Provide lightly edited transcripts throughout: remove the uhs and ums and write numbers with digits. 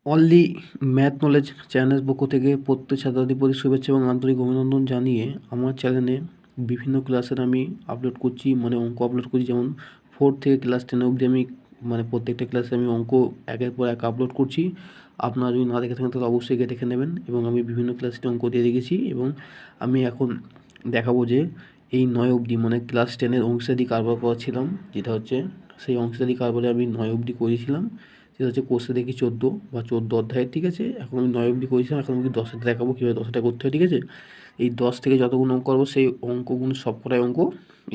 Only math knowledge চ্যানেলের পক্ষ থেকে প্রত্যেক ছাত্রছাত্রীর প্রতি শুভেচ্ছা এবং আন্তরিক অভিনন্দন জানিয়ে আমার চ্যানেলে বিভিন্ন ক্লাসের আমি আপলোড করছি, মানে অঙ্ক আপলোড করছি। যেমন 4 থেকে ক্লাস 10 অবধি আমি মানে প্রত্যেকটা ক্লাসে আমি অঙ্ক একের পর এক আপলোড করছি। আপনারা যদি না দেখে থাকেন তাহলে অবশ্যই গিয়ে দেখে নেবেন। এবং আমি বিভিন্ন ক্লাসে অঙ্ক দিয়ে রেখেছি এবং আমি এখন দেখাবো যে এই 9 অবধি মানে ক্লাস 10-এর অংশাদি কারবার করাচ্ছিলাম, যেটা হচ্ছে সেই অংশাদি কারবারে আমি 9 অবধি করেছিলাম। সেটা হচ্ছে কোর্সে দেখি 14 বা 14 অধ্যায়ের, ঠিক আছে। এখন আমি 9 অবধি করেছিলাম, এখন আমি 10টা দেখাবো কীভাবে 10টা করতে হয়, ঠিক আছে। এই 10 থেকে যতগুলো অঙ্ক করবো সেই অঙ্কগুলো সবকটাই অঙ্ক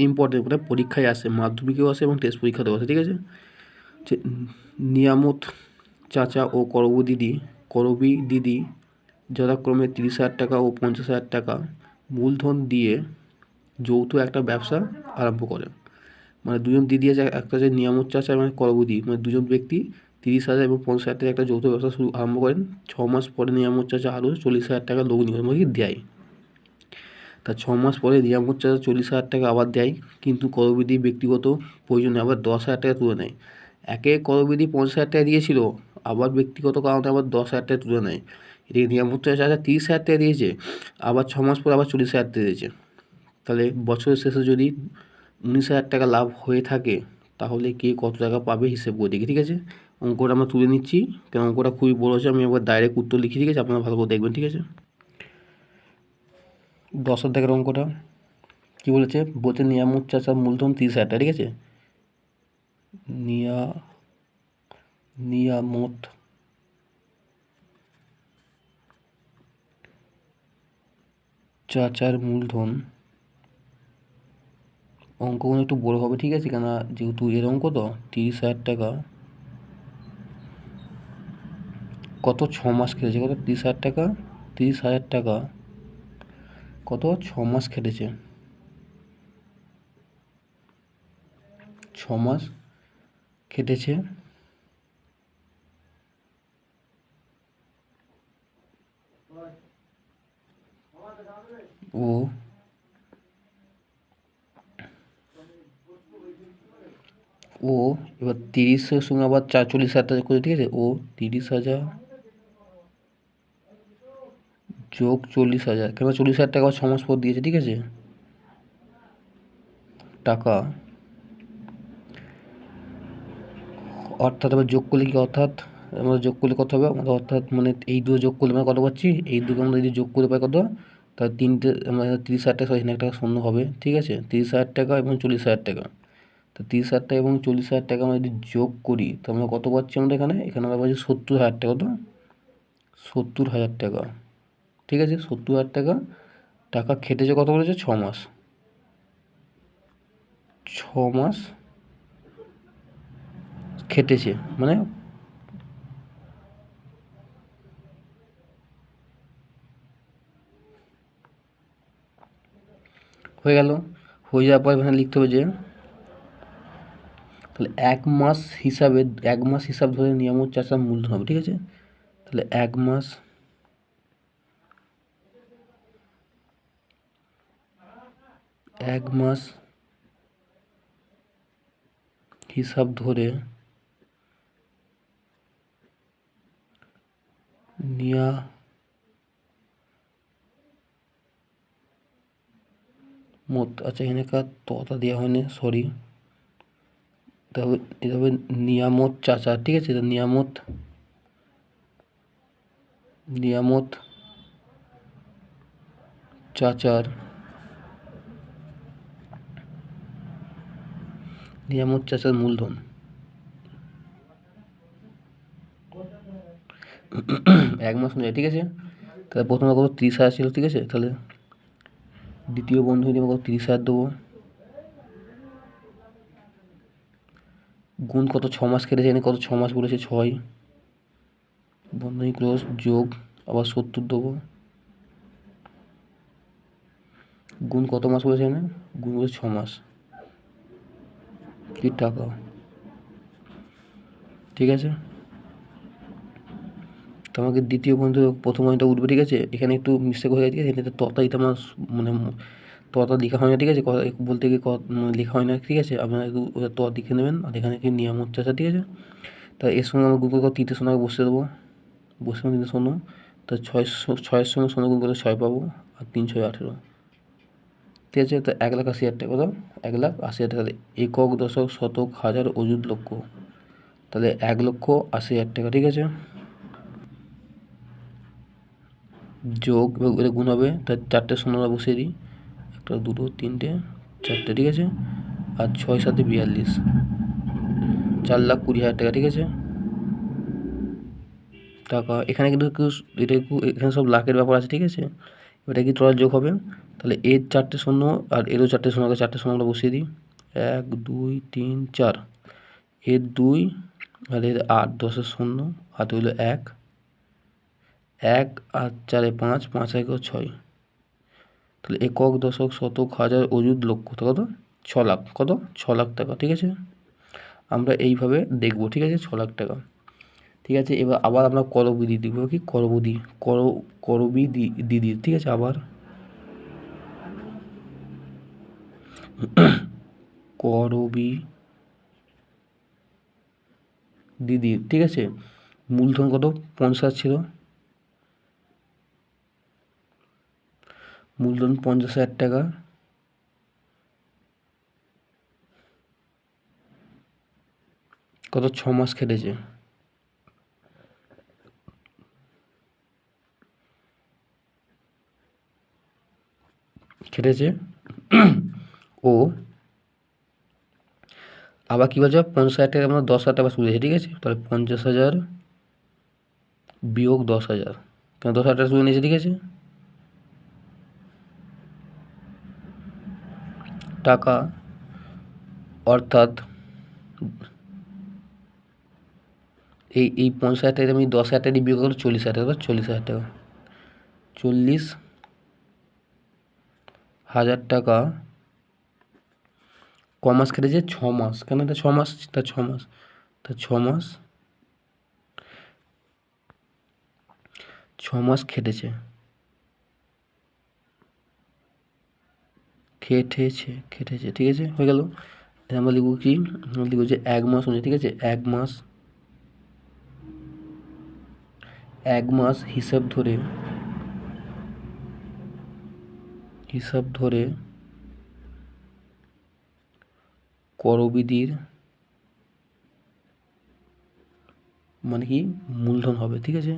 ইম্পর্টেন্ট, মানে পরীক্ষায় আসে, মাধ্যমিকেও আসে এবং টেস্ট পরীক্ষাতেও আসে, ঠিক আছে। যে নিয়ামত চাচা ও করবি দিদি যথাক্রমে 30,000 টাকা ও 50,000 টাকা মূলধন দিয়ে যৌথ একটা ব্যবসা আরম্ভ করে। মানে দুজন দিদি আছে, একটা হচ্ছে নিয়ামত চাচা মানে করবদি, মানে দুজন ব্যক্তি 30,000 এবং 50,000 টাকা একটা যৌথ ব্যবসা আরম্ভ করেন। 6 মাস পরে নিয়ামত চাচা আরও 40,000 টাকা লোক নিগমকে দেয়। তা 6 মাস পরে নিয়ামত চাচা 40,000 টাকা আবার দেয়, কিন্তু করবিদি ব্যক্তিগত প্রয়োজনে আবার 10,000 টাকা তুলে নেয়। একে করবিদি 50,000 টাকা দিয়েছিল, আবার ব্যক্তিগত কারণে আবার 10,000 টাকা তুলে নেয়। এদিকে নিয়ামত চাচা 30,000 টাকা দিয়েছে, আবার 6 মাস পরে আবার 40,000 টাকা দিয়েছে। তাহলে বছরের শেষে যদি 19,000 টাকা লাভ হয়ে থাকে তাহলে কে কত টাকা পাবে হিসেব করে দেখি, ঠিক আছে। অঙ্কটা আমরা তুলে নিচ্ছি, কারণ অঙ্কটা খুবই বড় আছে। আমি একবার ডাইরেক্ট উত্তর লিখি, ঠিক আছে, আপনারা ভালো করে দেখবেন, ঠিক আছে। 10 অধ্যায়ের অঙ্কটা কী বলেছে, নিয়ামত চাচার মূলধন 30,000 টাকা, ঠিক আছে। নিয়ামত চাচার মূলধন, অঙ্কগুলো একটু বড় হবে, ঠিক আছে, কেন যেহেতু এর অঙ্ক তো 30,000 টাকা কত 6 মাস খেটেছে, কত 30,000 টাকা, 30,000 টাকা কত 6 মাস খেটেছে, 6 মাস খেটেছে। ও এবার 30-এর সঙ্গে আবার 40,000 টাকা করে, ঠিক আছে। ও 30,000 যোগ 40,000, কেন 40,000 টাকা 6 মাস পর দিয়েছে, ঠিক আছে। টাকা অর্থাৎ আবার যোগ করলে কি, অর্থাৎ আমরা যোগ করলে কত হবে আমাদের, অর্থাৎ মানে এই দুটো যোগ করলে আমরা কত পাচ্ছি, এই দুটো আমরা যদি যোগ করে পাই কত, তার তিনটে আমরা 30,000 টাকা, 1 টাকা শূন্য হবে, ঠিক আছে। 30,000 টাকা এবং 40,000 টাকা, তো 30,000 টাকা এবং 40,000 টাকা আমরা যদি যোগ করি তো আমরা কত পাচ্ছি, আমরা এখানে আমরা পাচ্ছি 70,000 টাকা, তো 70,000 টাকা, ঠিক আছে। 70,000 টাকা টাকা খেটেছে, কত বলেছে 6 মাস, 6 মাস খেটেছে, মানে হয়ে গেল। হয়ে যাওয়ার পর এখানে লিখতে হবে যে তাহলে 1 মাস হিসাব ধরে নিয়ামত চাষার মূলধন হবে, ঠিক আছে। তাহলে 1 মাস হিসাব ধরে নিয়ামত, আচ্ছা এখানে তটা দেওয়া হয়নি, সরি। তবে এটা হবে নিয়ামত চাচা, ঠিক আছে। নিয়ামত চাচার মূলধন 1 মাস অনুযায়ী, ঠিক আছে। তাহলে প্রথমে কত 30,000 ছিল, ঠিক আছে। তাহলে দ্বিতীয় বন্ধু দিয়ে কত 30,000 দেবো, গুণ কত 6 মাস কেটেছে, এখানে কত 6 মাস বলেছে 6, বন্ধনী ক্লোজ, যোগ আবার 70 দেবো, গুণ কত মাস বলেছে, এখানে গুণ বলেছে 6 মাস, কি টাকা, ঠিক আছে। তো আমাকে দ্বিতীয় বন্ধু প্রথম বন্ধুটা উঠবে, ঠিক আছে। এখানে একটু মিস্টেক হয়ে গেছে, এখানে ততা দিতে আমার মানে ততা লেখা হয় না, ঠিক আছে। বলতে গিয়ে লেখা হয় না, ঠিক আছে। আপনারা একটু ত লিখে নেবেন, আর এখানে কি নিয়ামত চাষা, ঠিক আছে। তা এর সঙ্গে আমার গুগল 3-এর সঙ্গে বসে দেবো, বসে 3 শূন্য, তা 6-এর সঙ্গে শূন্য গুণ করলে 6 পাবো, আর 3 6 18। ঠিক আছে, তো 1,80,000 টাকা, কত? 1,80,000 টাকা। একক, দশক, শতক, হাজার, অযুত, লক্ষ, তাহলে 1,80,000 টাকা। ঠিক আছে, যোগ এটা গুণ হবে, তার 4টে শূন্য আমরা বসিয়ে দিই, 1 2 3 4টে। ঠিক আছে, আর 6 7 42, 4,20,000 টাকা। ঠিক আছে, টাকা এখানে কিন্তু এটা এখানে সব লাখের ব্যাপার আছে। ঠিক আছে, এটা কি টোটাল যোগ হবে, তাহলে এর 4টে শূন্য আর এরও 4টে শূন্য, 4টে শূন্য আমরা বসিয়ে দিই, 1 2 3 4, এর 2 আর এর 8, 10-এর শূন্য, হাতে হইলো 1 1 আর 4 5, 5 1 6। তাহলে একক, দশক, শতক, হাজার, অযুত, লক্ষ, কত? 6 লাখ। কত? 6 লাখ টাকা। ঠিক আছে, আমরা এইভাবে দেখব। ঠিক আছে, 6 লাখ টাকা। ঠিক আছে, এবার আবার আমরা করবিদি দিব, কি করবিদি, দিদি। ঠিক আছে, আবার করবি দিদি। ঠিক আছে, মূলধন কত? 50 ছিল, মূলধন 50,000 টাকা। কত? 6 মাস খেটেছে। ও আবার কী বলছে, 50,000 টাকা আমরা 10,000 টাকা সুদ আছে। ঠিক আছে, তাহলে 50,000 বিয়োগ 10,000, কেন 10,000 টাকা সুদ নিয়েছে। ঠিক আছে, টাকা, অর্থাৎ এই 50,000 টাকা আমি 10,000 টাকা দিয়ে বিয়োগ করলে 40,000 টাকা, 40,000 টাকা, 40,000 টাকা। ক মাস কেটেছে? 6 মাস। কেন? এটা 6 মাস, তা 6 মাস, তা 6 মাস, 6 মাস খেটেছে, খেটেছে। ঠিক আছে, হয়ে গেল। আমরা লিখব কি, আমরা লিখব যে 1 মাস অনুযায়ী। ঠিক আছে, 1 মাস হিসাব ধরে করবিদির মানে কি মূলধন হবে। ঠিক আছে,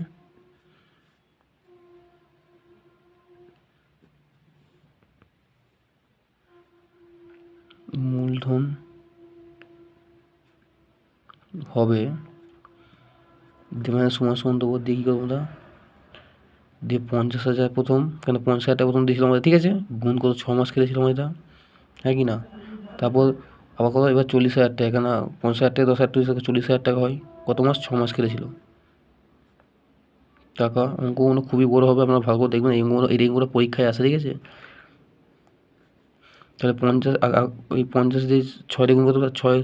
মূলধন হবে, মানে সমান দেবো, দিয়ে কী করবো আমরা, দিয়ে 50,000 প্রথম, কেন 50,000 টাকা প্রথম দিয়েছিলাম আমরা। ঠিক আছে, গুণ কত? 6 মাস খেলেছিলাম এটা, হ্যাঁ কি না? তারপর আবার কত? এবার 40,000 টাকা, কেন 50,000 টাকা 10,000 টাকা 40,000 টাকা হয়। কত মাস? 6 মাস খেলেছিল। টাকা অঙ্কগুলো খুবই বড় হবে, আপনারা ভালো করে দেখবেন, এই রেঙ্কগুলো পরীক্ষায় আসে। ঠিক আছে, তাহলে 50 ওই 50 দিয়ে 6 দিয়ে গুণ করতে পারে, 6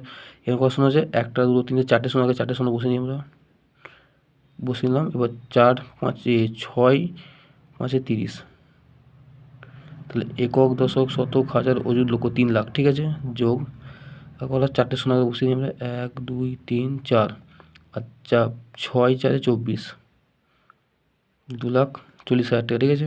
এরকম কত শূন্য আছে? 1 2 3 4টে শূন্য, আগে 4টে শূন্য বসে নিই আমরা, বসে নিলাম। এবার 4 5 6 5 30, তাহলে একক, দশক, শতক, হাজার, অযুত, লক্ষ, 3 লাখ। ঠিক আছে, যোগ এখন 4টে শূন্য বসিয়ে নিই আমরা, 1 2 3 4, আচ্ছা 6 4 24, 2,40,000 টাকা। ঠিক আছে,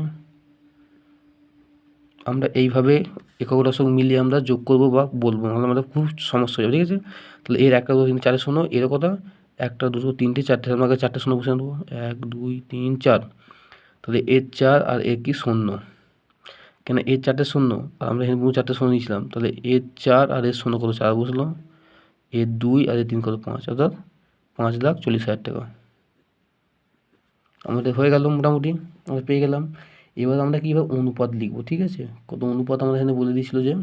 আমরা এইভাবে একক দশক মিলিয়ে আমরা যোগ করবো বা বলবো, নাহলে আমাদের খুব সমস্যা হয়ে যাবে। ঠিক আছে, তাহলে এর 1 2 3 4 শূন্য, এর কথা 1 2 3 4টে, আমাকে 4টে শূন্য বসে নেবো, 1 2 3 4, তাহলে এর 4 আর এর কি শূন্য, কেন এর 4টে শূন্য আর আমরা এখানে 4টে শূন্য নিয়েছিলাম, তাহলে এর 4 আর এর শূন্য কত? 4 বসলো, এর 2 আর এর 3 কত? 5, অর্থাৎ 5,40,000 টাকা আমাদের হয়ে গেল। মোটামুটি আমরা পেয়ে গেলাম। এবার আমরা কীভাবে অনুপাত লিখবো। ঠিক আছে, কত অনুপাত আমরা এখানে বলে দিয়েছিল যে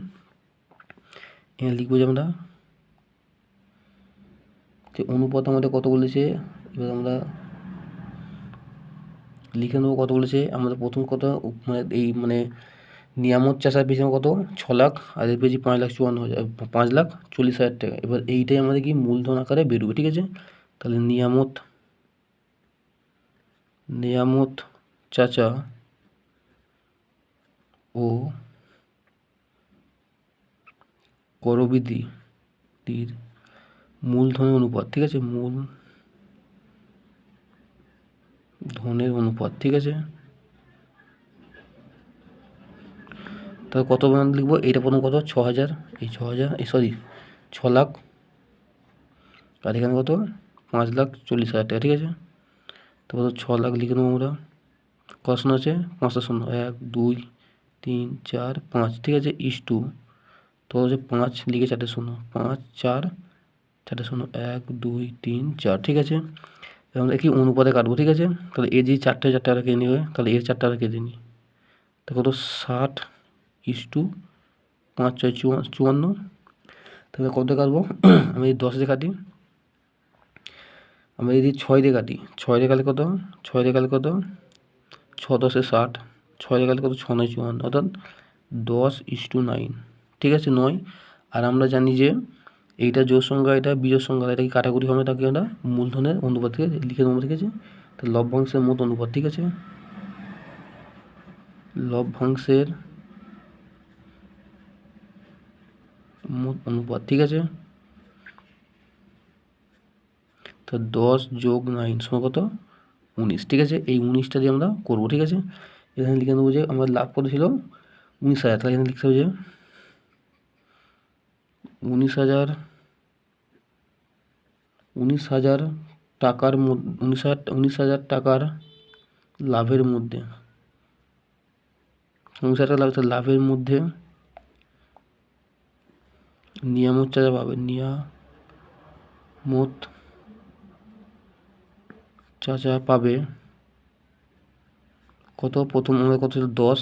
এখানে লিখবো যে আমরা যে অনুপাত আমাদের কত বলেছে, এবার আমরা লিখে নেবো কত বলেছে আমাদের। প্রথম কত, মানে এই মানে নিয়ামত চাষার পেয়েছি কত? 6 লাখ, আর এর পেয়েছি 5,54,000, 5,40,000 টাকা। এবার এইটাই আমাদের কি মূলধন আকারে বেরোবে। ঠিক আছে, তাহলে নিয়ামত চাচা ও করবিদির মূলধনের অনুপাত। ঠিক আছে, ধনের অনুপাত, ঠিক আছে। তাহলে কত মান লিখবো? এইটা প্রথম কত? 6,000, এই 6,000, এই সরি 6 লাখ, আর এখানে কত? 5,40,000 টাকা, ঠিক আছে। তারপর 6 লাখ লিখে নেবো আমরা। কত শূন্য আছে? 5টা শূন্য, 1 2 3 4 5, ঠিক আছে। ইস টু তো হচ্ছে 5 লিখে 4টে শূন্য, 5 4 4টে শূন্য, 1 2 3 4, ঠিক আছে। আমরা কি অনুপাতে কাটবো, ঠিক আছে। তাহলে এর যে 4টে 4টে আমরা কেটে নিবে, তাহলে এর 4টে আমরা কেটে নিই। তো কত? 60:5 6 54। তাহলে কত কাটবো? আমি 10 দিয়ে কাটি, আমরা যদি 6 দিয়ে কাটি, 6 দিয়ে কাটলে কত? 6 দিয়ে কাটলে কত? 6 10 60, 6 দিয়ে কাটলে কত? 6 9 54, অর্থাৎ 10:9, ঠিক আছে, 9। আর আমরা জানি যে এইটা জোড় সংখ্যা, এটা বিজোড় সংখ্যা, এটা কি কাটাকুটি হবে, তাকে আমরা মূলধনের অনুপাত থেকে লিখে নেবো, ঠিক আছে। তো লভ্যাংশের মোট অনুপাত, ঠিক আছে, লভ্যাংশের মোট অনুপাত, ঠিক আছে। তো 10 যোগ 9 সমান কত? 19, ঠিক আছে। এই 19টা দিয়ে আমরা করবো, ঠিক আছে। এখানে লিখে নেবো যে আমার লাভ কত ছিল? 19,000। তাহলে এখানে লিখতে হবে যে 19,000 টাকার মধ্যে 19,000 টাকার লাভের মধ্যে 19,000 টাকা লাভের মধ্যে নিয়ামত চাঁদা পাবে, নিয়ামত চাচা পাবে কত? প্রথম আমাদের কত ছিল? 10,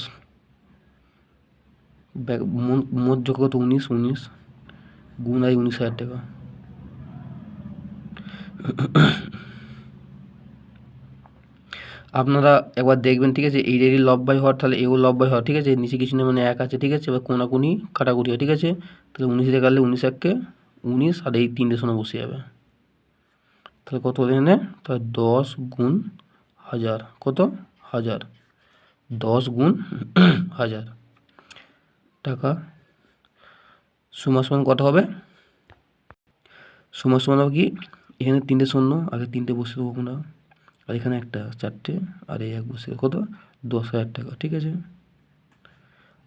মোট যোগ কত? 19 গুণ আই 19,000 টাকা। আপনারা একবার দেখবেন, ঠিক আছে। এই যদি লব্বাই হওয়ার, তাহলে এও লব্বাই হওয়ার, ঠিক আছে। নিচে কিছু নেই, মানে 1 আছে, ঠিক আছে। এবার কোনাকুনি কাটাকুটি হয়, ঠিক আছে। তাহলে 19 দিয়ে কাটলে 19 1 কে 19, আর এই 3টে শূন্য বসে যাবে। তাহলে কত হলো এখানে? তাহলে 10 গুণ 1000, কত? 1000, 10 গুণ 1000 টাকা সমান কত হবে? সমান হবে কি? এখানে 3টে শূন্য, আগে 3টে বসে দেবো আমরা, আর এখানে একটা 4টে, আর এই 1 বসে, কত? 10,000 টাকা, ঠিক আছে।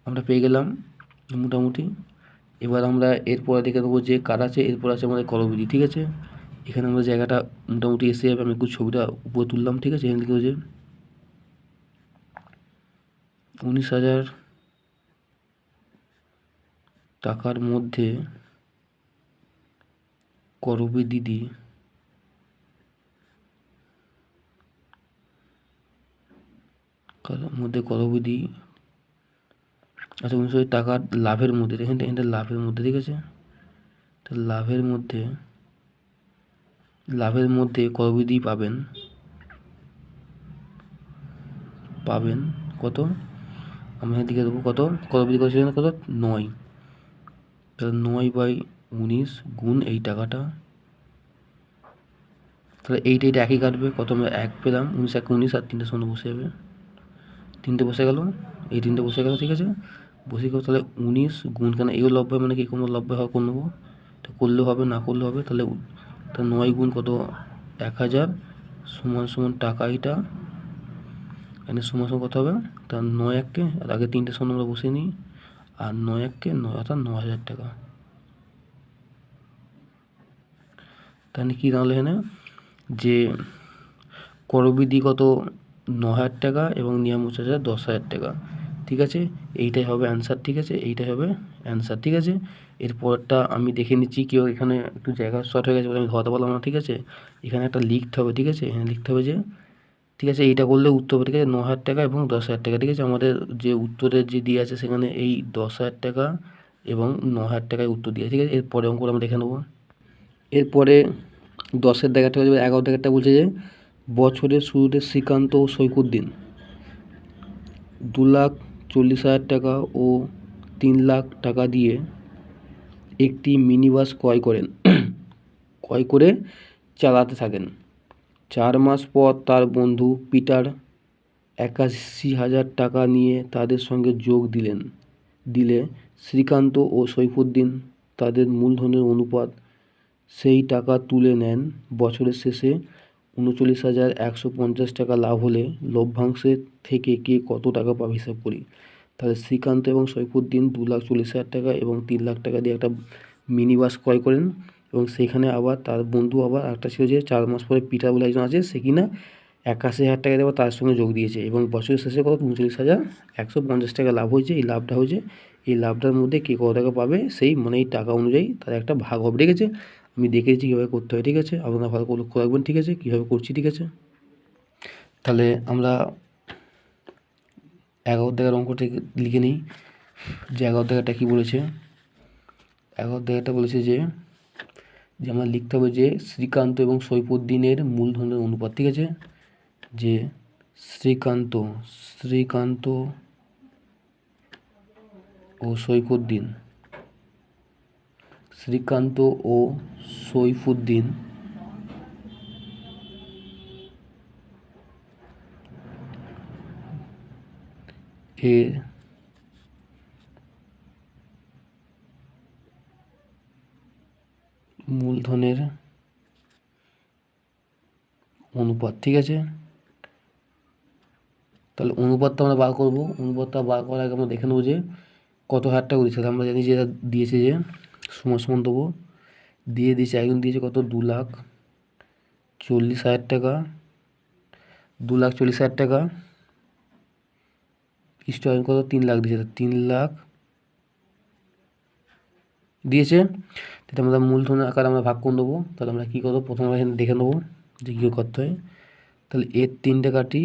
আমরা পেয়ে গেলাম মোটামুটি। এবার আমরা এরপরে দেখে দেবো যে কার আছে। এরপর আছে আমাদের করবিধি, ঠিক আছে। এখানে আমরা জায়গাটা মোটামুটি এসে যাবে। আমি একটু ছবিটা উপরে তুললাম, ঠিক আছে। এখানে লিখে যে 19,000 টাকার মধ্যে করবিধি আচ্ছা 19,000 টাকার লাভের মধ্যে, এখানে লাভের মধ্যে, ঠিক আছে। তো লাভের মধ্যে করবিধি পাবেন কত? আমরা দিকে দেবো কত? করবিধি কত ছিল? কত? 9। তাহলে 9/19 গুণ এই টাকাটা। তাহলে এইটা একই কাটবে, কত? আমরা 1 পেলাম, 19 1 19, আর 3টে শূন্য বসে যাবে, 3টে বসে গেল, এই 3টে বসে গেল, ঠিক আছে। বসে গেল, তাহলে 19 গুণ, কেন এও লব্বাই, মানে কি কোনো লব্বাই হওয়া করে নেবো, তো করলেও হবে, না করলেও হবে। তাহলে 9 গুণ কত? 1,000 সমান টাকা, এইটা এখানে সমান কত হবে? তা 9 1 কে, আর আগে 3টে শূন্য আমরা বসে নিই, আর 9 1 কে 9, অর্থাৎ 9,000 টাকা। তাহলে কী দাঁড়ালো এখানে? যে করবিধি কত? 9,000 টাকা এবং নিয়ামত চাচা 10,000 টাকা, ঠিক আছে। এইটাই হবে অ্যান্সার, ঠিক আছে। এইটাই হবে অ্যান্সার, ঠিক আছে। এরপরটা আমি দেখে নিচ্ছি কেউ এখানে একটু জায়গা শর্ট হয়ে গেছে বলে আমি ধরাতে পারলাম না, ঠিক আছে। এখানে একটা লিখতে হবে, ঠিক আছে। এখানে লিখতে হবে যে, ঠিক আছে, এইটা করলে উত্তর হবে, ঠিক আছে, 9,000 টাকা এবং 10,000 টাকা, ঠিক আছে। আমাদের যে উত্তরের যে দিয়ে আছে সেখানে এই 10,000 টাকা এবং 9,000 টাকায় উত্তর দিয়ে, ঠিক আছে। এরপরে অঙ্কটা আমরা দেখে নেবো। এরপরে 10-এর দাগেরটা হয়ে যাবে। 11 দাগেরটা বলছে যে বছরের শুরুতে শ্রীকান্ত ও সৈফুদ্দিন 2,40,000 টাকা ও 3 লাখ টাকা দিয়ে একটি মিনি বাস ক্রয় করে চালাতে থাকেন। 4 মাস পর তার বন্ধু পিটার 81,000 টাকা নিয়ে তাদের সঙ্গে যোগ দিলে শ্রীকান্ত ও সৈফুদ্দিন তাদের মূলধনের অনুপাত সেই টাকা তুলে নেন বছরের শেষে 39,150 টাকা লাভ হলে লভ্যাংশের থেকে কে কত টাকা পাবে হিসাব করি। তাহলে শ্রীকান্ত এবং সৈফুদ্দিন 2,40,000 টাকা এবং 3 লাখ টাকা দিয়ে একটা মিনি বাস ক্রয় করেন এবং সেখানে আবার তার বন্ধু আবার একটা ছিল যে 4 মাস পরে পিটার বলে একজন আছে, সে কিনা 81,000 টাকা দিয়ে তার সঙ্গে যোগ দিয়েছে এবং বছরের শেষে কত 39,150 টাকা লাভ হয়েছে। এই লাভটা হয়েছে, এই লাভটার মধ্যে কে কত টাকা পাবে সেই মানে এই টাকা অনুযায়ী তার একটা ভাগ হবে। ঠিক আছে, আমি দেখেছি কীভাবে করতে হয়। ঠিক আছে, আপনারা ভালো করে লক্ষ্য রাখবেন। ঠিক আছে, কীভাবে করছি। ঠিক আছে, তাহলে আমরা 11 দাগের অঙ্কটা লিখে নিই যে 11 দাগেরটা কী বলেছে। 11 দাগেরটা বলেছে যে আমার লিখতে হবে যে শ্রীকান্ত এবং সৈফুদ্দিনের মূলধনের অনুপাত। ঠিক আছে, যে শ্রীকান্ত ও সৈফুদ্দিন এর মূলধনের অনুপাত। ঠিক আছে, তাহলে অনুপাতটা আমরা বার করবো। অনুপাতটা বার করার আগে আমরা দেখে নেবো যে কত হাজার টাকা দিয়েছে। আমরা জানি যে এটা দিয়েছে যে সমান দেবো, দিয়ে দিয়েছে একজন দিয়েছে কত 2,40,000 টাকা, 2,40,000 টাকা স্টুডেন্ট কত 3 লাখ দিয়েছে, 3 লাখ দিয়েছে। তাহলে আমরা মূলধনের আকার আমরা ভাগ করে দেবো। তাহলে আমরা কী করবো, প্রথমে আমরা এখানে দেখে নেবো যে কী করতে হয়। তাহলে এর 3টে কাটি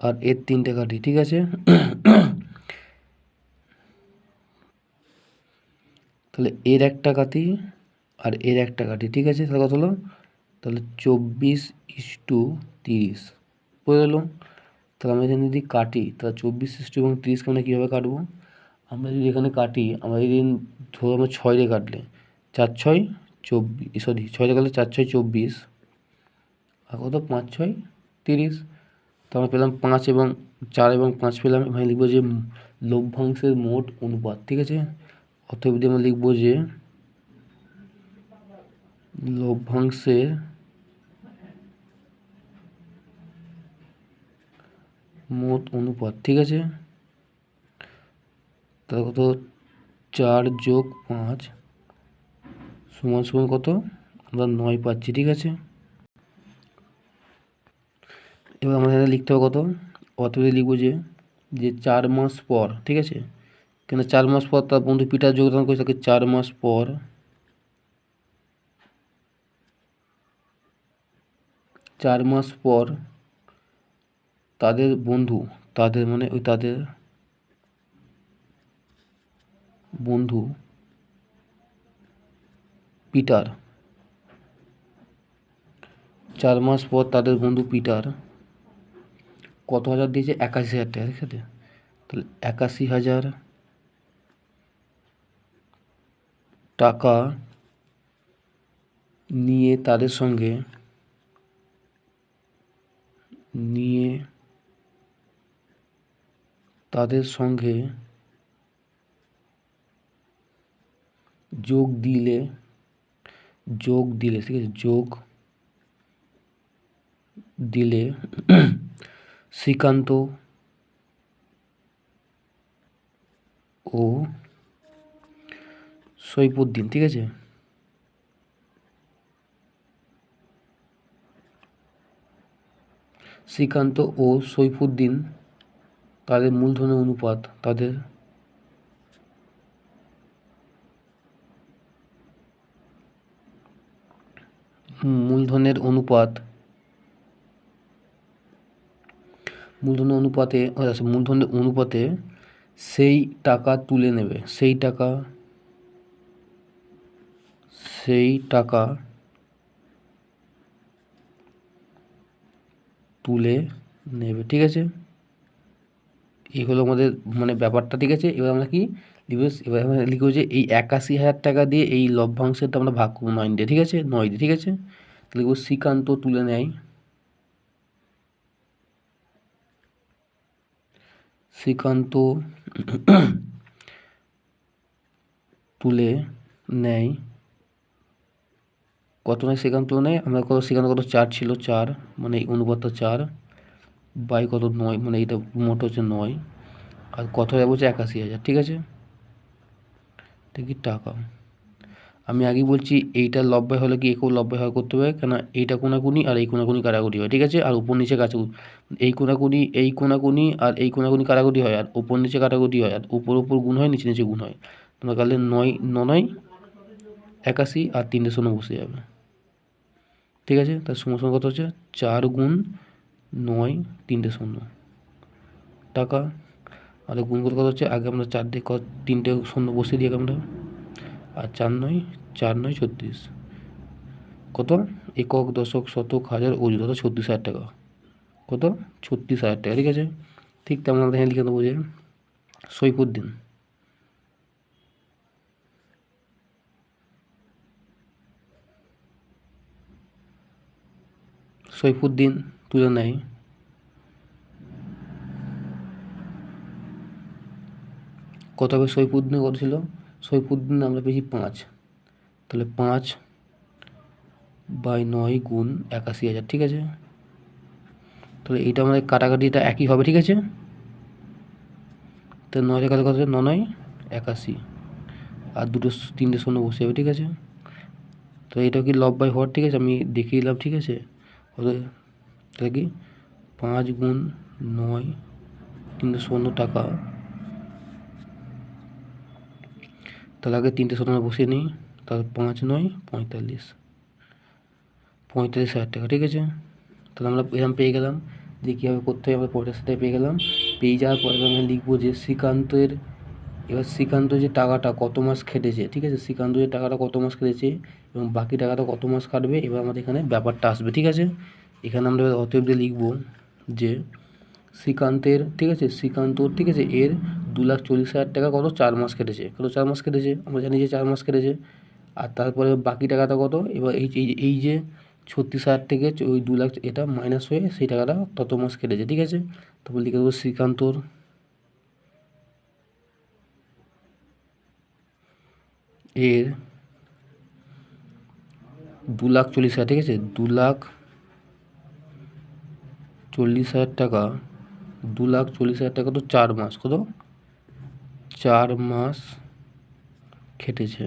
আর এর 3টে কাটি। ঠিক আছে, তাহলে এর একটা কাটি আর এর একটা কাটি। ঠিক আছে, তাহলে কত হলো, তাহলে 24:30 পড়ে গেলো। তাহলে আমরা এখানে যদি কাটি তাহলে 24 এবং 30কে আমরা কীভাবে কাটবো, আমরা যদি এখানে কাটি, আমরা যদি ধরো আমরা 6 দিয়ে কাটলে 4 6 24, সরি 6 দিয়ে কাটলে 4 6 24 আর কত 5 6 30। তো আমরা পেলাম 5 এবং 4 এবং 5 পেলাম। এখানে লিখবো যে লভ্যাংশের মোট অনুপাত। ঠিক আছে, অতএব আমরা লিখবো যে লভ্যাংশের মোট অনুপাত। ঠিক আছে, তাহলে কত 4 যোগ 5 সমান কত, আমরা 9 পাচ্ছি। ঠিক আছে, এবার আমরা এখানে লিখতে হবে কত, অতএব লিখবো যে 4 মাস পর। ঠিক আছে, কেন 4 মাস পর তার বন্ধু পিটার যোগদান করে থাকে, 4 মাস পর তাদের বন্ধু, তাদের মানে ওই তাদের বন্ধু পিটার, 4 মাস পর তাদের বন্ধু পিটার কত হাজার দিয়েছে, 81,000 টাকা। ঠিক আছে, তাহলে 81,000 টাকা নিয়ে তাদের সঙ্গে যোগ দিলে ঠিক আছে, যোগ দিলে শ্রীকান্ত ও সৈফুদ্দিন। ঠিক আছে, শ্রীকান্ত ও সৈফুদ্দিন তাদের মূলধনের অনুপাত, তাদের মূলধনের অনুপাতে সেই টাকা তুলে নেবে, সেই টাকা তুলে নেবে। ঠিক আছে, এই হলো আমাদের মানে ব্যাপারটা। ঠিক আছে, এবার আমরা কি লিখব, এবার আমরা লিখব যে এই 81,000 টাকা দিয়ে এই লভ্যাংশটা আমরা ভাগ করবো 9 দিয়ে। ঠিক আছে, 9 দিয়ে। ঠিক আছে, লিখব শ্রীকান্ত তুলে নেয়, কত নয় সেকেন্ড তুলনায় আমরা কত সেকেন্ড কত 4 ছিল 4 মানে অনুপাতটা 4 বাই কত 9 মানে এটা মোট হচ্ছে 9 আর কত হবে বলছে 81,000। ঠিক আছে, দেখি টাকা আমি আগেই বলছি এইটার লব্বাই হলে কি একেও লব্বাই হয় করতে হবে, কেন এইটা কোনাকুনি আর এই কোনাকুনি কাটাকুটি হয়। ঠিক আছে, আর উপর নিচে কাটাকুটি, এই কোনাকুনি আর এই কোনাকুনি কাটাকুটি হয়, আর উপর নিচে কাটাকুটি হয়, আর উপর উপর গুণ হয়, নিচে নিচে গুণ হয়। তোমরা কালে 9 81 আর 3 শূন্য বসে যাবে। ঠিক আছে, তার সমান কত হচ্ছে 4 গুণ 9 3 শূন্য টাকা। আর গুণ করে কত হচ্ছে, আগে আমরা 4 দিয়ে 3টে শূন্য বসিয়ে দিই আমরা, আর 4 9 36 কত একক দশক শতক হাজার অযুত কত 36,000 টাকা, কত 36,000 টাকা। ঠিক আছে, ঠিক তেমন আমরা এখানে লিখে দেবো যে সৈফুদ্দিন তুলে নেয় কত হবে, সৈফুদ্দিন কত ছিল, সৈফুদ্দিন আমরা পেয়েছি 5, তাহলে 5 বাই 9 গুণ 81,000। ঠিক আছে, তাহলে এইটা আমাদের কাটাকাটিটা একই হবে। ঠিক আছে, তো 9 টাকা কত 9 81 আর 3টে শূন্য বসে যাবে। ঠিক আছে, তো এটা কি লব বাই হর। ঠিক আছে, আমি দেখিয়ে দিলাম। ঠিক আছে, তাহলে কি 5 গুণ 9 3টে শূন্য টাকা, তাহলে আগে 3টে শূন্য বসিয়ে নিই, তাহলে 5 9 45,000 টাকা। ঠিক আছে, তাহলে আমরা এরকম পেয়ে গেলাম যে কীভাবে করতে হবে, আমরা পরের সাথে পেয়ে গেলাম। পেয়ে যাওয়ার পরে আমরা লিখবো যে শ্রীকান্ত যে টাকাটা কত মাস খেটেছে। ঠিক আছে, শ্রীকান্ত যে টাকাটা কত মাস খেটেছে এবং বাকি টাকাটা কত মাস কাটবে, এবার আমাদের এখানে ব্যাপারটা আসবে। ঠিক আছে, এখানে আমরা অতএব দিয়ে লিখবো যে শ্রীকান্তের, ঠিক আছে, ঠিক আছে, এর 2,40,000 টাকা কত 4 মাস কেটেছে, কত 4 মাস কেটেছে, আমরা জানি যে 4 মাস কেটেছে। আর তারপরে বাকি টাকাটা কত, এবার এই যে 36,000 থেকে ওই 2 লাখ এটা মাইনাস হয়ে সেই টাকাটা তত মাস কেটেছে। ঠিক আছে, তারপর লিখে দেবো শ্রীকান্তর এর 2,40,000। ঠিক আছে, 2,40,000 টাকা, 2,40,000 টাকা তো 4 মাস, কত 4 মাস খেটেছে।